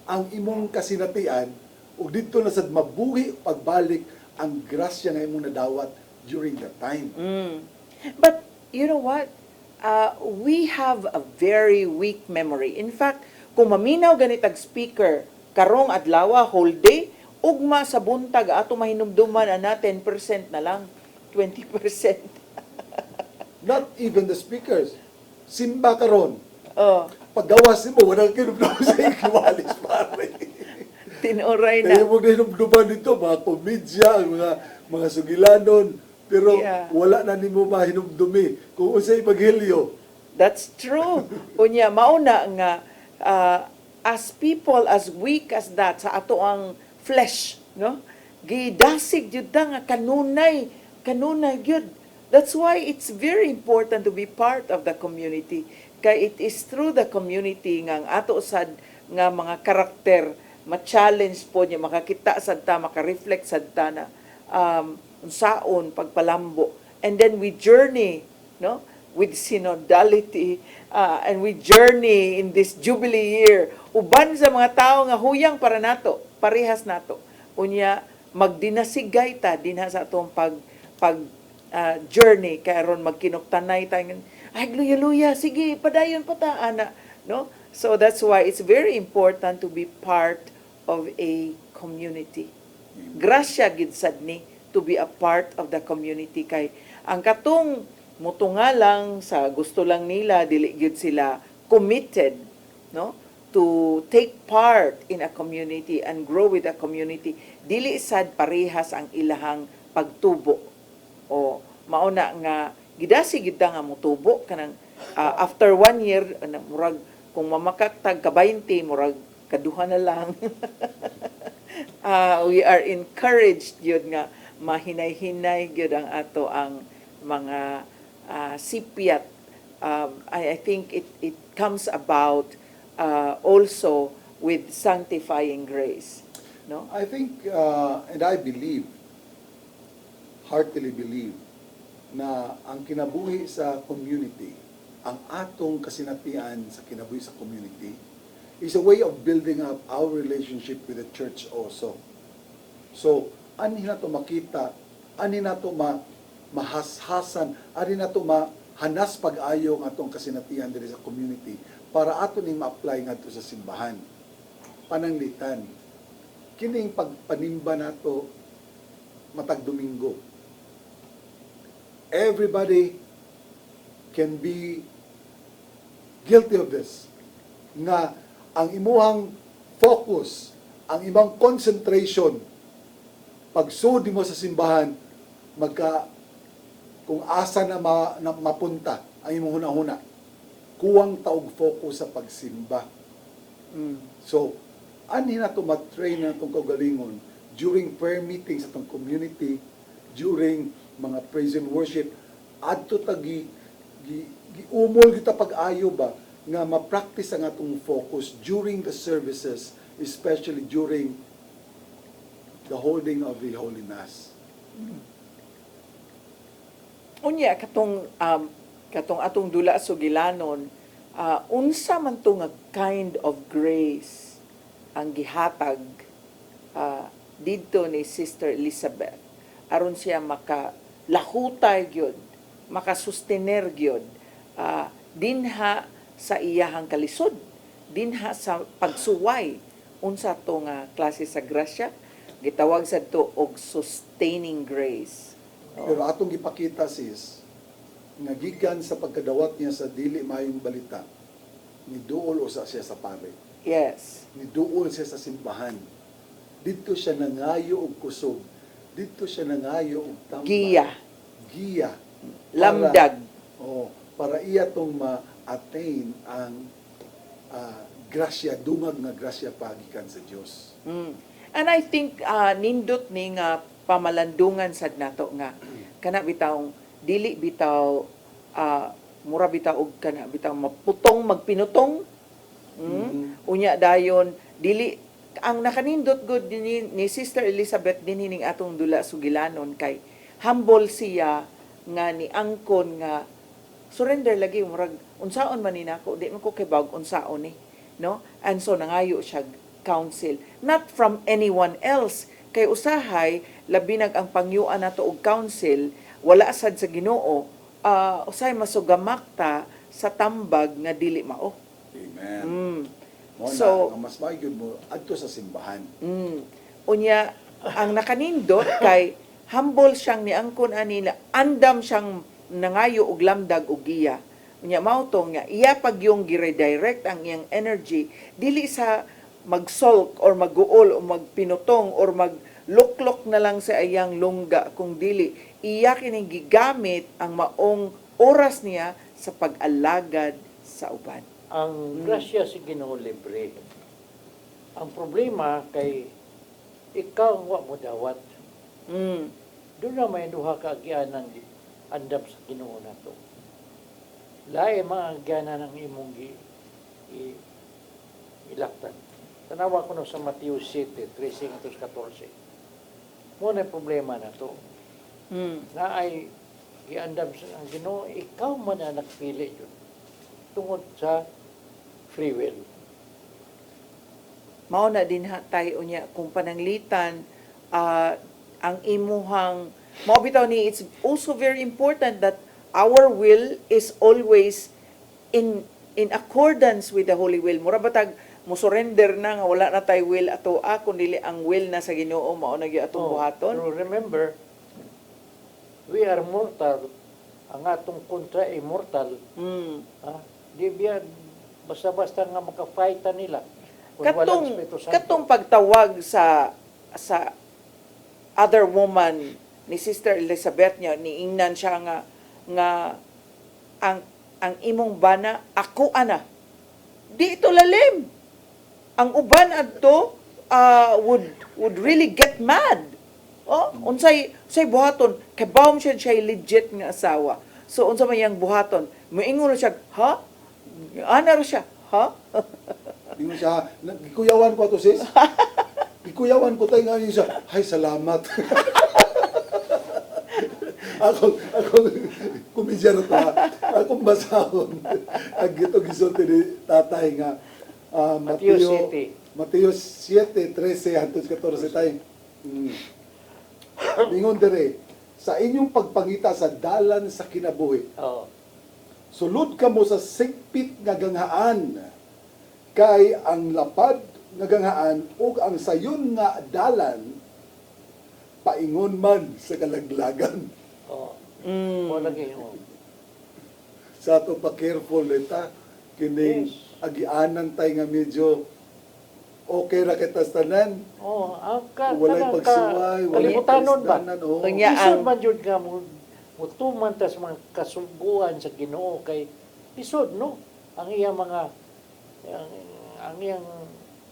ang imong kasinatian ug dito na sad mabuhi pagbalik ang grasya nga imong nadawat during that time. But you know what? We have a very weak memory. In fact, kung maminaw ganitag speaker karong adlaw whole day, ugma sa buntag ato mahinumduman ana 10% na lang, 20%. Not even the speakers. Simba karon. Paggawas mo, walang kinumdum sa ikiwalis pare. Tinoray na. Kaya mo hinumduman dito, mga komedya, mga sugilanon, pero wala na nimo mahinumdumi kung unsay paghilyo. That's true. Unya mauna nga as people as weak as that sa ato ang flesh, no? Gidasig jud ta nga kanunay gyud. That's why it's very important to be part of the community. Kay it is through the community nga ang ato sad nga mga karakter ma-challenge po niya, makakita sad ta, maka-reflect sad ta na unsaon pagpalambo. And then we journey, no? With synodality, and we journey in this Jubilee year. Uban sa mga tao nga huyang para nato, parehas nato. Unya, magdinasigay ta dinha sa atong journey kay aron magkinuktanay ta ay luya-luya sige padayon pa ta ana, no? So that's why it's very important to be part of a community. Grasya gid sad ni to be a part of the community kay ang katong mutunga lang sa gusto lang nila dili gyud sila committed, no, to take part in a community and grow with a community. Dili sad parehas ang ilahang pagtubo. O mauna nga gidasi gid nga mutubo kanang after 1 year murag kung mamakak tag ka 20 murag kaduha na lang. We are encouraged yun nga mahinay-hinay gyud ang ato ang mga sipyat. I think it comes about also with sanctifying grace, no? I think and I believe, heartily believe, na ang kinabuhi sa community, ang atong kasinatian sa kinabuhi sa community, is a way of building up our relationship with the church also. So, ani na to makita, ani na to mahashasan, ani na to mahanas pag-ayo ng atong kasinatian diri sa community para ato ning ma-apply ngadto sa simbahan. Pananglitan. Kining pagpanimba nato matag Domingo. Everybody can be guilty of this. Nga ang imuhang focus, ang imong concentration, pagsudi mo sa simbahan, kung asa na mapunta ang imong hunahuna, kuwang taog focus sa pagsimba. So, ani na to matrain na itong kaugalingon during prayer meetings atong community, during mga praise and worship, adto tagi giumol kita pag-ayo ba nga ma-practice ang atong focus during the services, especially during the holding of the Holy Mass. Unya katong atong dula sugilanon, unsa man to nga kind of grace ang gihatag didto ni Sister Elizabeth aron siya makalahutay gyud, makasustener gyud dinha sa iyahang kalisod, dinha sa pagsuway unsa to nga klase sa grasya gitawag sa to og sustaining grace. Pero atong gipakita sis, nga gikan sa pagkadawat niya sa dili mayong balita, niduol usa siya sa pare. Yes. Niduol siya sa simbahan. Dito siya nangayo og kusog. Dito siya nangayo og tamba. Giya. Lamdag. Para iya tong ma-attain ang grasya, dungag nga grasya pagikan sa Dios. And I think nindot ni nga pamalandungan sad nato nga kana bitaw dili bitaw mura bitaw og kana bitaw maputong magpinutong. Unya dayon dili ang nakanindot good ni Sister Elizabeth din hining atong dula sugilanon kay humble siya nga ni angkon nga surrender lagi murag unsaon man ni nako di man ko kay bawg unsaon ni, no? And so nangayo siya counsel not from anyone else kay usahay labi nag ang pangyuan nato og counsel wala sad sa Ginoo, usay masugamakta sa tambag nga dili mao. Amen. So mas maayod mo adto sa simbahan. Unya ang nakanindot kay humble siyang niangkon ani na andam siyang nangayo og lamdag og giya. Unya mao to nga iya pag yung gi-redirect ang iyang energy dili sa magsulk or maguol o magpinutong or magluklok na lang sa iyang lungga kung dili iya kining gigamit ang maong oras niya sa pag-alagad sa uban. Ang grasya si Ginoo libre. Ang problema kay ikaw wa mo dawat. Doon na may duha ka agyanan andam sa Ginoo nato. Lae mga agyanan ang imong ilaktan. Tanawa ko no sa Mateo 7, 13-14. Mo na problema na to. Na ay iandam sa ang Ginoo, ikaw man ang nagpili yun. Tungod sa free will. Mao na din tayo niya kung pananglitan ang imuhang mao bitaw ni it's also very important that our will is always in accordance with the holy will. Mura batag mo surrender na nga wala na tay will ato kundi ang will na sa Ginoo mao na gyud atong buhaton. Pero remember, we are mortal. Ang atong kontra ay mortal. Di biya basta-basta nga makafighta nila. Katong pagtawag sa other woman ni Sister Elizabeth niya niingnan siya nga ang imong bana ako ana. Di ito lalim. Ang uban adto would really get mad. Unsay buhaton kay bawm siya legit nga asawa. So unsa man yang buhaton? Moingon siya, ha? Ana ra siya, ha? Ingon siya, gikuyawan ko to sis. Gikuyawan ko tay nga siya. Hay salamat. ako kumidya na ta. Akong basahon. Ang gito gisulti ni tatay nga Mateo 7:13-14 tay. Ingon dire, sa inyong pagpangita sa dalan sa kinabuhi. Sulod ka mo sa sigpit nga ganghaan, kay ang lapad nga ganghaan ug ang sayon nga dalan paingon man sa kalaglagan. Sa ato pa careful ita kining agianan tay nga medyo okay ra kita sa tanan. Walay pagsuway, walay kalibutanon ba? Isod man yun nga mutuman tas mga kasuguan sa Ginoo kay isod no ang iyang mga ang iyang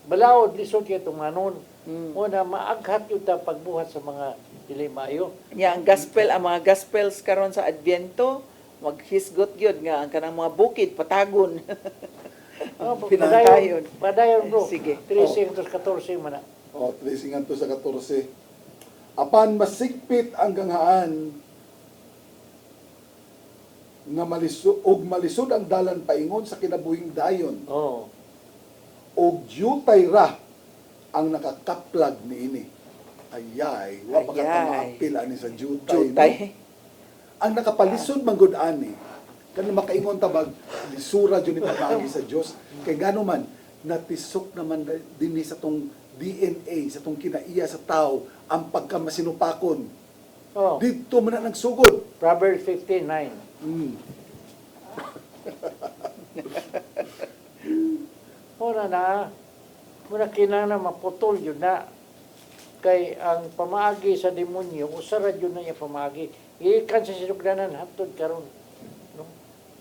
balaod lisod kay tumanon Muna maaghat yun ta pagbuhat sa mga dili maayo. Nya ang gospel, ang mga gospels karon sa Adviento, maghisgot gyud nga ang kanang mga bukid patagon. Pinangkayon. Padayon bro. Sige. 13-14 man na. O, tracing to sa 14. Apan masigpit ang ganghaan nga malisod ang dalan paingon sa kinabuhing dayon. Oh. Og jutay ra ang nakakaplag niini. Ayay, wa pa ka maapil ani sa jutay. Jutay. No? Ang nakapalisod manggod ani, kani makaingon tabag lisura jud ni pamagi sa Dios. Kay gano man natisok naman dinhi sa tong DNA, sa tong kinaiya sa tao ang pagkamasinupakon. Oh. Dito man na nagsugod. Proverbs 15:9. Muna kinana maputol yun na. Kay ang pamaagi sa demonyo, usara yun na yung pamaagi. Ikan sa sinugdanan, hatod karon. No?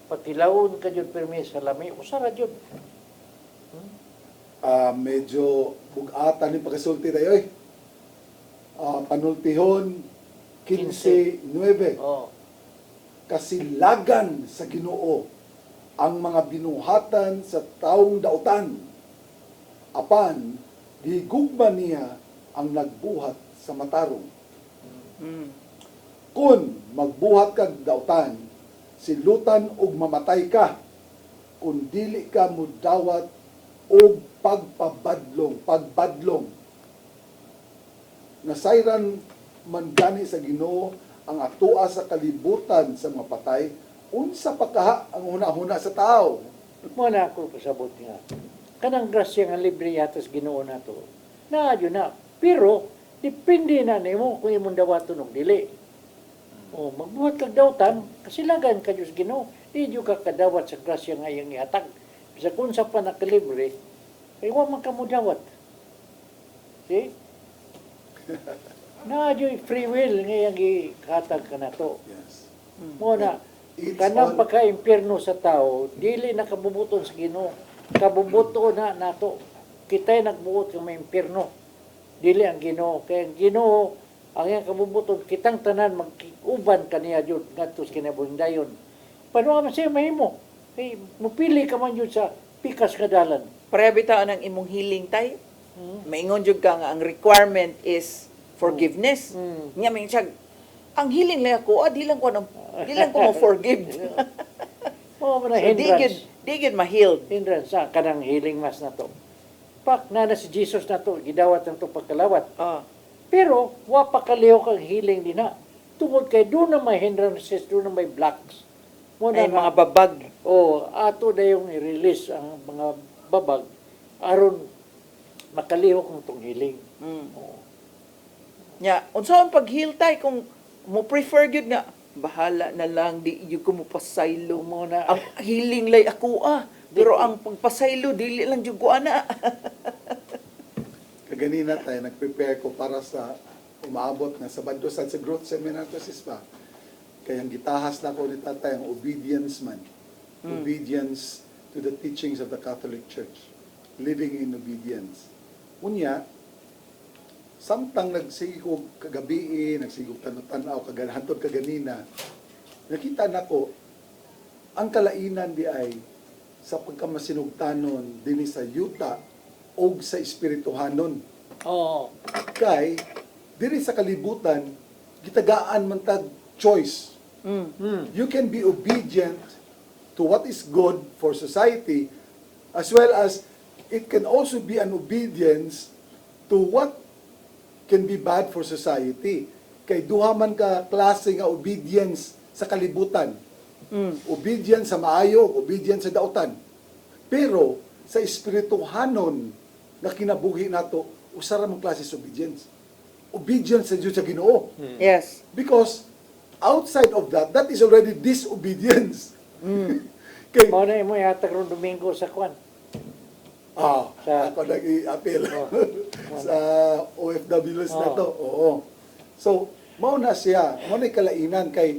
Patilawon ka yun permi sa lami, usara yun. Medyo bugatan ni pagkasulti tayo eh. Panultihon 15:9. Oh. Kasilagan sa Ginoo ang mga binuhatan sa taong dautan. Apan, gigugma niya ang nagbuhat sa matarong. Kung magbuhat kag dautan, silutan og mamatay ka, kung dili ka mudawat og pagbadlong. Nasayran man gani sa Ginoo ang atua sa kalibutan sa mga patay, unsa pa kaha ang una-una sa tao. Muna ako pasabot nga. Kanang grasya nga libre yatas Ginoo nato. Naadyo na. Pero depende na nimo kung imong dawaton og dili. O magbuhat kag dawtan, kasilagan ka Dios Ginoo. Di ka kadawat sa grasya nga iyang ihatag. Bisa kung sa pa nakalibre, kay wa man ka mo dawat. See? Naadyo free will nga iyang ihatag ka nato. Yes. Muna, kanang pagka-impyerno sa tao, dili nakabubuton sa Ginoo. Kabubuto na nato. Kita'y nagbuot ng may impyerno. Dili ang Ginoo. Kaya ang Ginoo, ang iyang kabubuton, kitang tanan mag-uban kaniya yun, ngadto sa kinabuhing dayon. Paano ka man siya mahimo? Kaya mupili ka man yun sa pikas kadalan. Pareha ang imong healing tay. Maingon jud ka nga ang requirement is forgiveness. Nya may siya ang healing lang ako, di lang ko mo-forgive. Oo, man na So, di gid ma-healed. Hindrance sa kanang healing mass na to. Pak na si Jesus na to, gidawat na to pagkalawat. Pero, wa pa kaliho kang healing din na. Tungod kay doon na may hindrances, doon na may blocks. Ay, mga babag. Ato na yung i-release ang mga babag aron makaliho kung itong healing. Nya, unsaon pag-heal tay kung mo prefer gyud nga bahala na lang di gyud ko mo pasaylo muna. Ang healing lay ako pero ang pagpasaylo dili lang jud ko ana. Kaganina tayo nag-prepare ko para sa umaabot na sa Bandosan sa growth seminar to sispa. Kaya ang gitahas na ko ni tatay ang obedience man. Obedience to the teachings of the Catholic Church. Living in obedience. Unya, samtang nagsigog kagabi, nagsigog tanot-tanaw, hantod kaganina, nakita na ko, ang kalainan di ay sa pagkamasinugtanon din sa yuta o sa espirituhanon. Kay, diri sa kalibutan, gitagaan man tag choice. You can be obedient to what is good for society, as well as it can also be an obedience to what can be bad for society. Kay duha man ka klase nga obedience sa kalibutan. Obedience sa maayo, obedience sa dautan. Pero sa espirituhanon na kinabuhi nato, usara mong klase sa obedience. Obedience sa Diyos sa Ginoo. Yes. Because outside of that, that is already disobedience. Kay mo na mo yatag ron Domingo sa kwan. Ako nag-i-appeal sa OFWs na to. Oo. So, mao na siya, mao na kalainan kay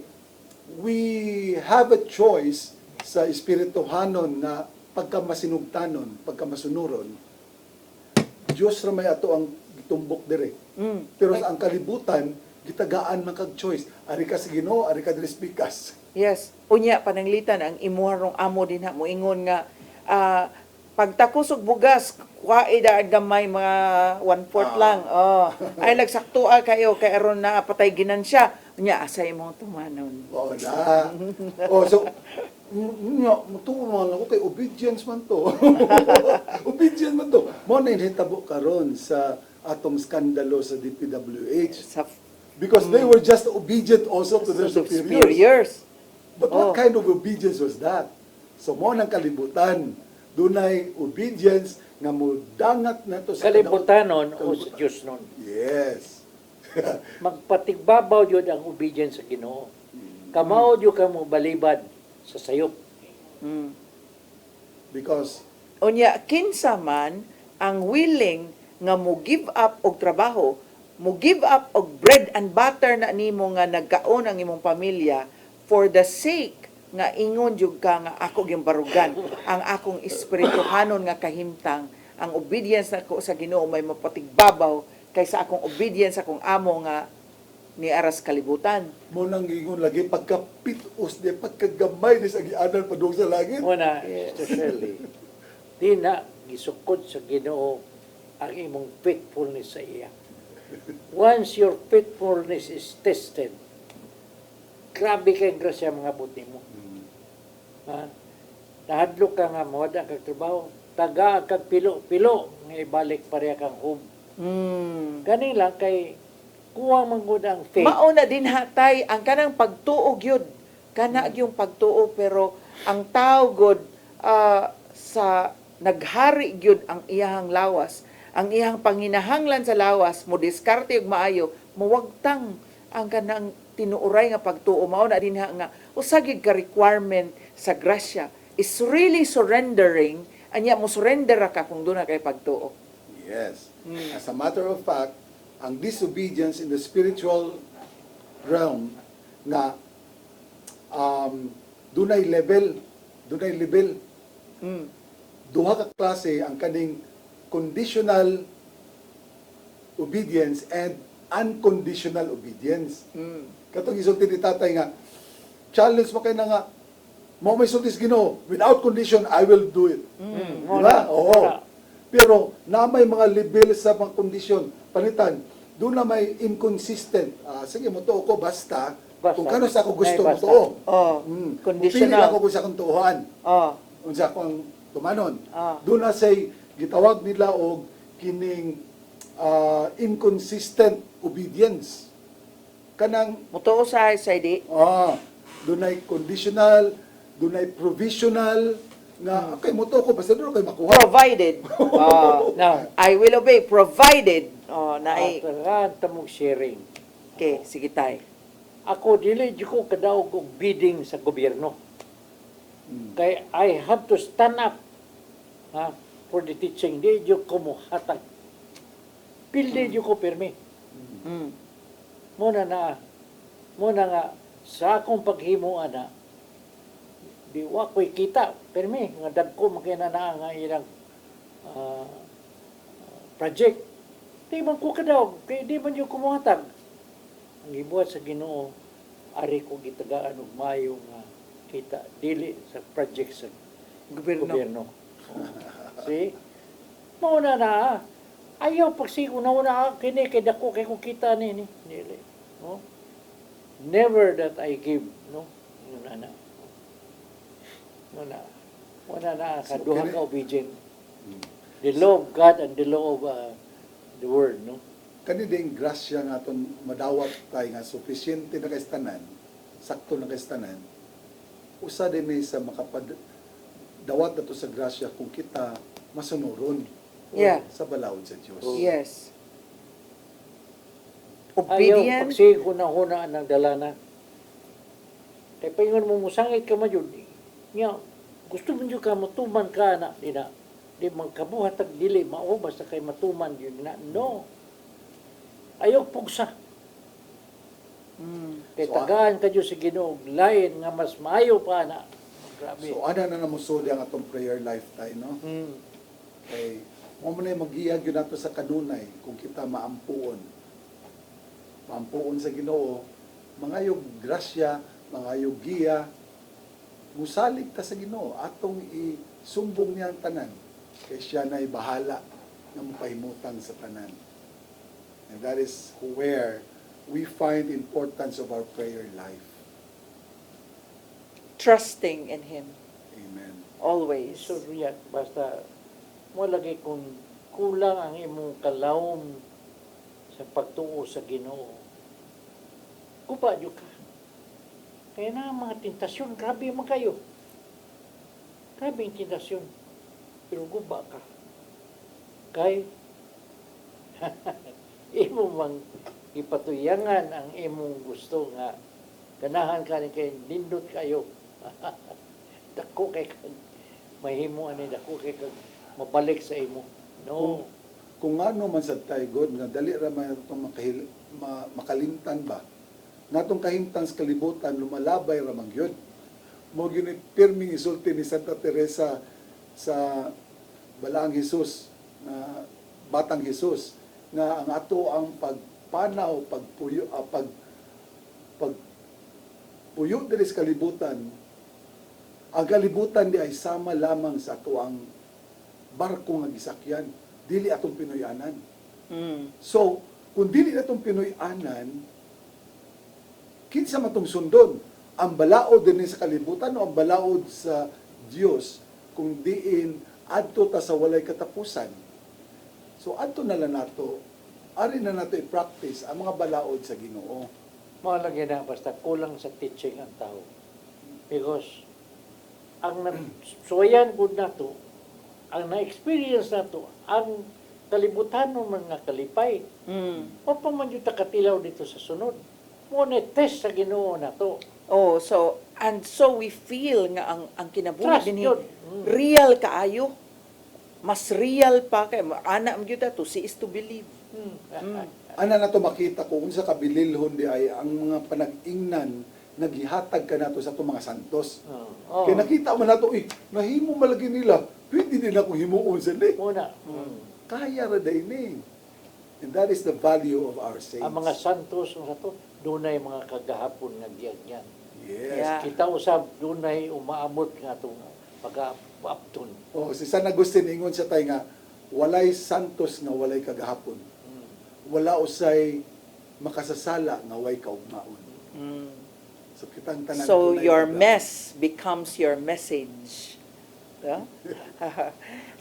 we have a choice sa espirituhanon na pagkamasinugtanon, pagkamasunuron. Diyos ra may ato ang gitumbok dire. Pero sa ang kalibutan, gitagaan man kag choice. Ari ka sa Ginoo, ari ka diri sa pikas. Yes. Unya pananglitan ang imuha rong amo din ha moingon nga pagtakusog bugas kuha ida gamay mga 1/4 lang. Oh, ay lagsaktua kayo kay aron na patay ginansya. Unya asay imong tumanon. Oo na. So, mutuwa man ako kay obedience man to. Obedience man to. Mo na hinitabo karon sa atong skandalo sa DPWH. Because they were just obedient also to their superiors. But what kind of obedience was that? So mo nang kalibutan. Dunay obedience nga modangat nato sa Kalibutan nun o sa Diyos nun. Yes. Magpatigbabaw yun ang obedience sa Ginoo. Kamao yun ka mo balibad sa sayop. Because Unya kinsa man ang willing nga mo give up og trabaho, mo give up og bread and butter na nimo nga nagkaon ang imong pamilya for the sake nga ingon jud ka nga ako gyung barugan ang akong espirituhanon nga kahimtang, ang obedience nako sa Ginoo may mapatigbabaw kaysa akong obedience akong amo nga ni aras kalibutan. mo nang ingon lagi pagkapitos di pagkagamay ni sa gianan padung sa langit. Muna, Sister Shirley, di na gisukod sa Ginoo ang imong faithfulness sa iya. Once your faithfulness is tested, grabe kayong grasya mga buti mo. Ha? Nahadlok ka nga mo, wala kag trabaho, taga kag pilo-pilo, nga ibalik pareha kang home. Gani lang kay kuha man gud ang faith. Mauna din hatay ang kanang pagtuog yun. Kana yung pagtuo pero ang tao gud sa naghari gyud ang iyahang lawas, ang iyahang panginahanglan sa lawas mo diskarte og maayo, muwagtang ang kanang tinuuray nga pagtuo. Mao na din nga usagid ka requirement sa grasya is really surrendering, anya mo surrender ka kung doon na kay pagtuo. Yes. As a matter of fact, ang disobedience in the spiritual realm nga dunay level duha ka klase ang kaning conditional obedience and unconditional obedience. Katong isulti ni tatay nga challenge mo kay na nga mo may sultis Ginoo without condition I will do it. Diba? Oo. Pero na may mga level sa mga kondisyon palitan doon na may inconsistent. Sige mo to ko basta kung kano sa ako gusto mo to. Conditional ako sa akong tuuhan. Unsa akong tumanon. Doon na say gitawag nila og kining inconsistent obedience. Kanang mutuo sa di. Dunay conditional, dunay provisional nga okay mo to ko basta doon kay makuha. Provided. Now, I will obey provided. tamong sharing. Okay, sige tay. Ako dili di ko kadaog og bidding sa gobyerno. Kay I have to stand up for the teaching. Di ko mo hatag. Pildi ko permi. Muna nga sa akong paghimuan na di wa ko'y kita permi nga dagko makina na nga ilang project. Di man ko kadaog, kay di man yung kumuhatag. Ang ibuhat sa Ginoo, ari ko gitagaan og mayo nga kita dili sa project sa gobyerno. See? Mauna na ayaw pagsigo na una kini kay dako kay kung kita ni dili. No? Never that I give, no? Yun na. Wala na kaduha ka obedient. The law of God and the law of the word, no? Kani ding grasya nga aton madawat kay nga sufficiente na kaistanan, sakto na kaistanan. Usa din ni sa dawat nato sa grasya kung kita masunuron sa balawod sa Dios. Yes. Obedient. Ayaw pagsigo na hunaan ng dalana. Kaya paingon mo musangit ka man yun. Nga, gusto mo nyo ka matuman ka na. Di magkabuhat at dili, maubas na kay matuman yun na. No. Ayaw pugsa. Kaya tagaan ka dyan sa Ginoo, lain nga mas maayo pa na. Grabe. So, ana na namusuli ang atong prayer life tayo, no? Kay mo man ay magiyag yun nato sa kanunay kung kita maampuon. Maampuon sa Ginoo, mga yung grasya, mga yung giya, musalig ta sa Ginoo atong isumbong niya ang tanan kay siya na'y bahala ng mapahimutan sa tanan. And that is where we find the importance of our prayer life. Trusting in Him. Amen. Always. So, yan, basta mo lagi kung kulang ang imong kalawom sa pagtuo sa Ginoo. Guba jud ka. Kaya na ang mga tentasyon, grabe man kayo. Grabe ang tentasyon. Pero guba ka. Kay imo mang ipatuyangan ang imong gusto nga ganahan ka ni kay nindot kayo. Dako kay kag mahimo ani dako kay kag mabalik sa imo. No. Kung ano man sa tayo, God, nga dali ra man itong makalimtan ba? Natong kahimtang sa kalibutan, lumalabay ra man yun. Mo yun pirming isulti ni Santa Teresa sa Balaang Jesus, na Batang Jesus, nga ang ato ang pagpanaw, pagpuyo diri sa kalibutan, ang kalibutan di ay sama lamang sa ato ang barko nga gisakyan, dili atong Pinoyanan. So, kung dili atong Pinoyanan, kinsa matong sundon ang balaod din sa kalibutan o ang balaod sa Dios kung diin adto ta sa walay katapusan. So adto na lang nato, ari na nato i-practice ang mga balaod sa Ginoo. Malagi na basta kulang sa teaching ang tao. Because ang suwayan gud nato, ang na-experience nato, ang kalibutan ng mga kalipay. O pa man yung takatilaw dito sa sunod. Muna test sa Ginoo na to. Oh, so we feel nga ang kinabuhi Trust din yun. real kaayo. Mas real pa kay ana am gyud to see is to believe. Ana nato makita kung unsa kabililhon di ay ang mga panag-ingnan naghihatag ka nato sa atong mga santos. Kaya nakita man nato nahimo malagi nila, pwede din ako himuon sa ni. Muna. Kaya ra day ni. And that is the value of our saints. Ang mga santos sa to, dunay mga kagahapon nga giyagyan. Yes. Yeah. Kita usab dunay umaamot nga to pag-apton. Oh, si San Agustin ingon sa tay nga walay santos nga walay kagahapon. Wala usay makasasala nga way kaugmaon. So kitang tanan. So dunay your kagahapon. mess becomes your message. Yeah?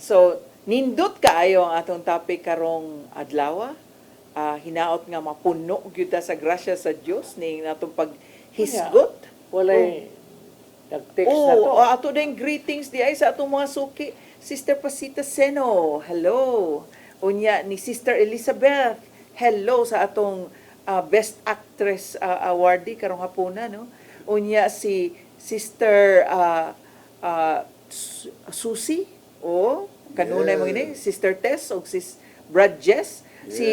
So nindot kaayo ang atong topic karong adlaw. Hinaot nga mapuno gyud ta sa grasya sa Dios ning natong paghisgot. Walay nag-text na to. Ato din greetings di ay sa atong mga suki. Sister Pasita Seno, hello. Unya ni Sister Elizabeth, hello sa atong Best Actress awardee karong hapuna, no? Unya si Sister Susie, kanunay mo ini, Sister Tess o sis Brad Jess. Yes. Si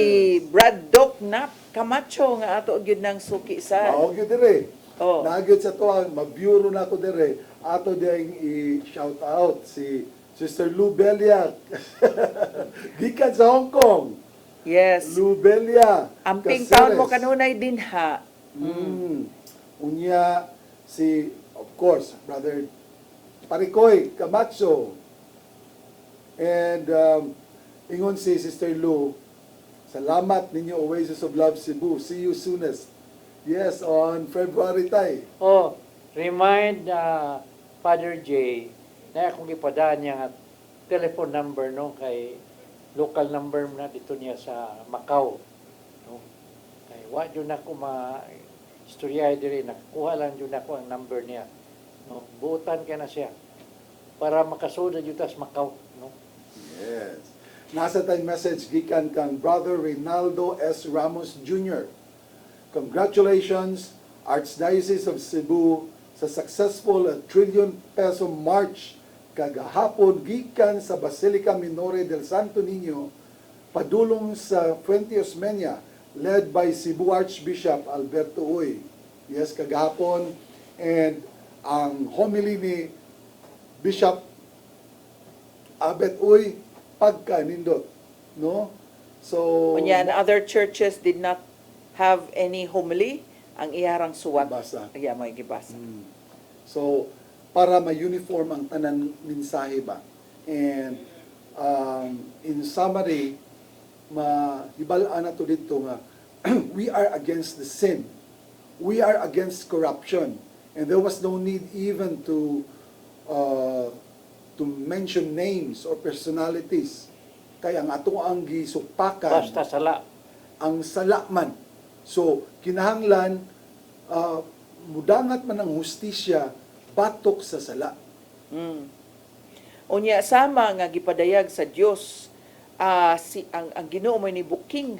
Brad Doc Nap Camacho nga ato gyud nang suki sa. Mao gyud dire. Oh. Nagyud sa tuwa, mag-bureau na ako dire. Ato diyang i-shout out si Sister Lou Belia. Gikan sa Hong Kong. Yes. Lou Belia. Amping Caceres. taon mo kanunay din ha. Unya si, of course, Brother Parikoy Camacho. And ingon si Sister Lou, salamat ninyo Oasis of Love Cebu. See you soonest. Yes, on February tay. Oh, remind Father J na akong ipadaan niya nga telephone number no kay local number na dito niya sa Macau. No? Kay wa jud nako istorya diri nakuha lang jud nako ang number niya. No, buutan ka na siya para makasuda jud ta sa Macau, no. Yes. Nasa tayong message gikan kang Brother Reynaldo S. Ramos Jr. Congratulations, Archdiocese of Cebu, sa successful ₱1 trillion march kagahapon gikan sa Basilica Minore del Santo Niño padulong sa Fuente Osmeña led by Cebu Archbishop Alberto Uy. Yes, kagahapon. And ang homily ni Bishop Abet Uy pagkanindot, no? So Unya, and other churches did not have any homily, ang iharang suwat. Basa. Yeah, may gibasa. So, para ma-uniform ang tanan mensahe ba. And in summary, mahibalaan na to dito nga, we are against the sin. We are against corruption. And there was no need even to mention names or personalities. Kaya ang ato ang gisupakan, Basta sala. ang sala man. So, kinahanglan, mudangat man ang hustisya, batok sa sala. Unya, sama nga gipadayag sa Dios, ang Ginoo may ni booking.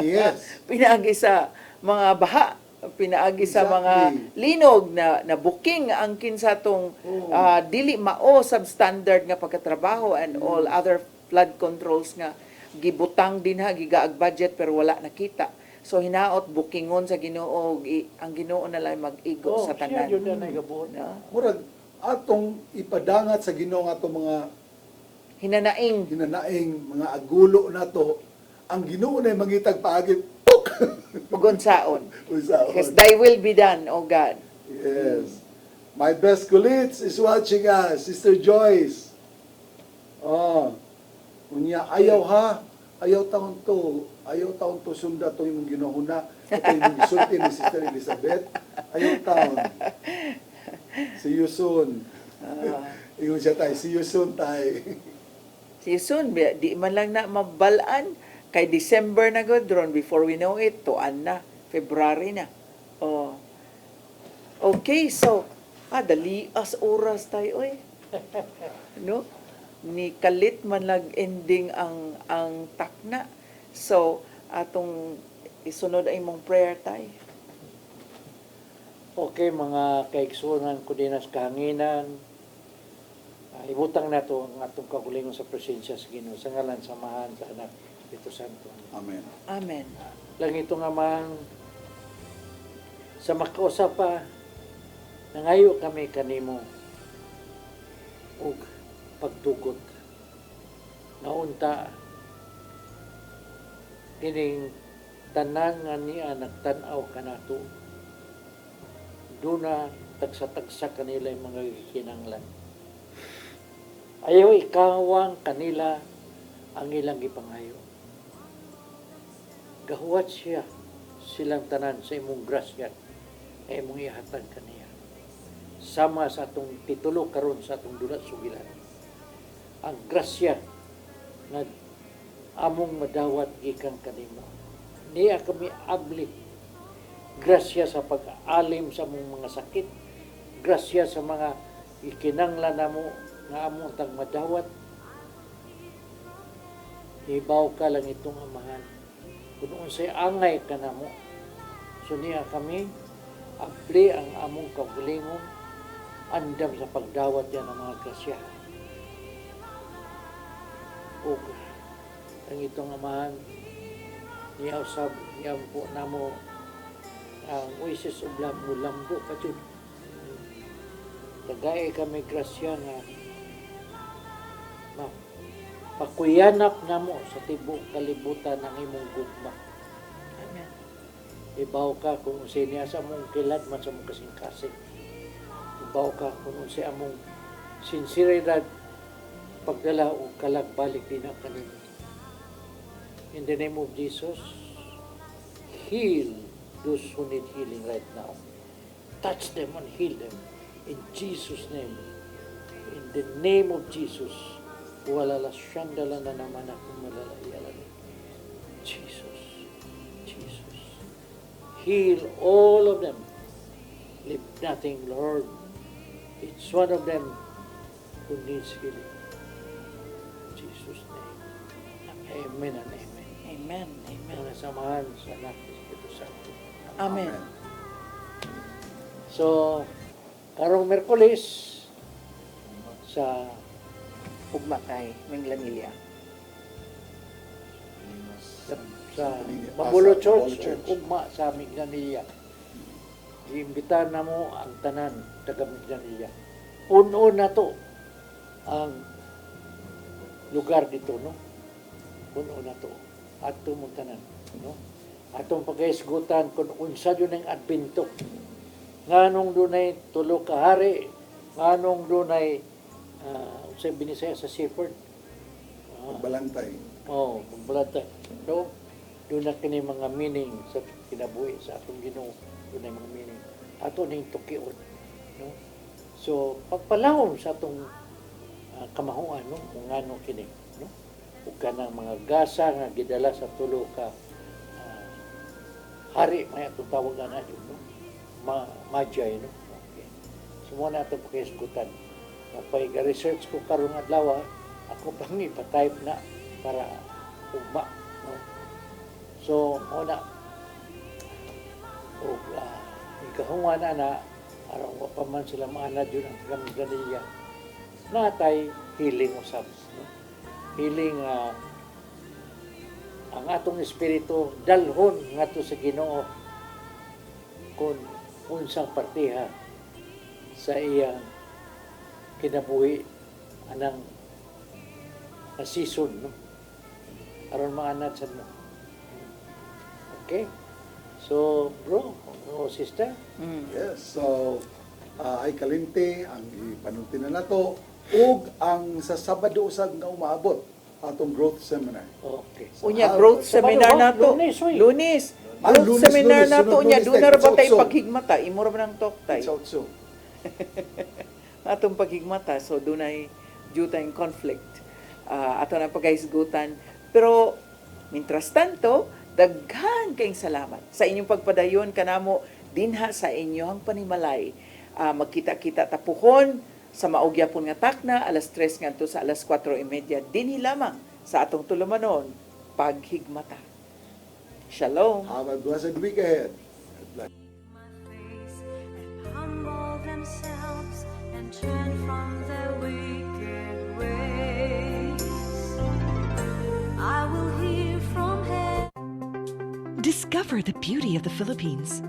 Yes. Pinaagi sa mga baha, pinaagi sa mga linog na booking ang kinsatong dili mao substandard nga pagkatrabaho and all other flood controls nga gibutang din ha, gigaag budget pero wala nakita. So hinaot bookingon sa Ginoo, ang Ginoo na lang mag-igo sa tanan. Siya yun na nagabuot. Murag, atong ipadangat sa Ginoo nga atong mga Hinanaing. mga agulo na to, ang Ginoo na mangitag paagi, Ugonsaon. Unsaon. Because thy will be done, O God. Yes. My best colleagues is watching us, Sister Joyce. Unya, ayaw ha. Ayaw taon to sunda to yung ginuhuna. Ito yung gisulti ni Sister Elizabeth. Ayaw taon. See you soon. Ingon siya tayo, see you soon tayo. See you soon. Di man lang na mabalaan. Kay December na good, Ron. Before we know it, tuan na. February na. Okay, so, dali as oras tayo, eh. No? Ni kalit man ending ang takna. So, atong isunod ay mong prayer tayo. Okay, mga kaigsunan ko din as kahanginan. Ibutang na to ang atong kagulingon sa presensya sa Ginoo sa ngalan samahan sa anak Espiritu Santo. Amen. Amen. Lang ito nga man sa makausap pa nangayo kami kanimo og pagtugot naunta kining tanan nga niya nagtan-aw kanato duna tagsa-tagsa kanila yung mga kinanglan. Ayaw ikawang kanila ang ilang gipangayo. Gahuwat siya silang tanan sa imong grasya na imong ihatag kaniya. Sama sa atong titulo karon sa atong dulat sugilan. Ang grasya na among madawat gikan kanimo. Niya kami abli. Grasya sa pag-alim sa among mga sakit. Grasya sa mga ikinanglan namo nga among tang madawat. Ibaw ka lang itong amahan. Kung unsay angay ka namo. So niya kami abli ang among kaugalingon andam sa pagdawat yan ng mga grasya. O ang itong amahan niya usab niya po namo ang oasis of lambo pa dyan. Tagay kami grasya nga pakuyanap namo sa tibok kalibutan ng imong gugma. Amen. Ibaw ka kung unsay niya sa among kilad man sa among kasing-kasing. Ibaw ka kung unsay among sinseridad pagdala o kalagbalik din ang kanino. In the name of Jesus, heal those who need healing right now. Touch them and heal them. In Jesus' name. In the name of Jesus. Walala siyandala na naman akong malalayalan. Jesus. Jesus. Heal all of them. Leave nothing, Lord. It's one of them who needs healing. In Jesus' name. Amen and amen. Amen. Amen. Mga samahan sa anak ng Espiritu Santo. Amen. So, karong Merkulis sa Ugma kay Minglanilla. sa Mabulo Church, ugma sa Migdanilla. Iimbitahan na mo ang tanan taga Migdanilla. Puno na to ang lugar dito, no? Kuno na to. Ato mo tanan, no? Atong pagkaisgutan kung unsa yun ang adbento. Nganong dunay tulo ka hari, nganong dunay sa binisaya sa Seaford. Balantay. Magbalantay. So, doon na kini mga meaning sa kinabuhi sa atong Ginoo, doon na mga meaning. Ato ning tukion, no? So, pagpalawom sa atong kamahuan, no? Kung ngano kini, no? Ug kanang mga gasa nga gidala sa tulo ka hari may atong tawagan na no? Majay, no? Okay. So, mo na atong pakisgutan. Kapag research ko karon adlaw, ako pang ipa-type na para ugma, no? So, una ug ikahungan na aron wa pa man sila maanad yun ang ganilya. Natay healing usab, no? Healing ang atong espiritu dalhon ngadto sa Ginoo kung unsang partiha sa iyang kinabuhi anang season, no? Aron maanad sa mo. Okay? So, bro, o sister? Yes, so ay kalimte ang ipanunti na nato ug ang sa Sabado usab nga umaabot atong growth seminar. Okay. Unya growth seminar nato. Lunes. Growth seminar nato unya do na ra ba tay paghigmata? Imo ra ba nang toktay? So. Atong paghigmata so dunay due tayong conflict. Ato na pagkahisgutan. Pero mientras tanto, daghan kayong salamat sa inyong pagpadayon kanamo dinha sa inyong panimalay. Magkita-kita tapuhon sa maugyapon nga takna, alas 3 ngadto sa alas 4:30 dinhi lamang sa atong tulumanon, paghigmata. Shalom. Have a blessed week ahead. Humble themselves and turn from their wicked ways. I will hear from heaven. Discover the beauty of the Philippines.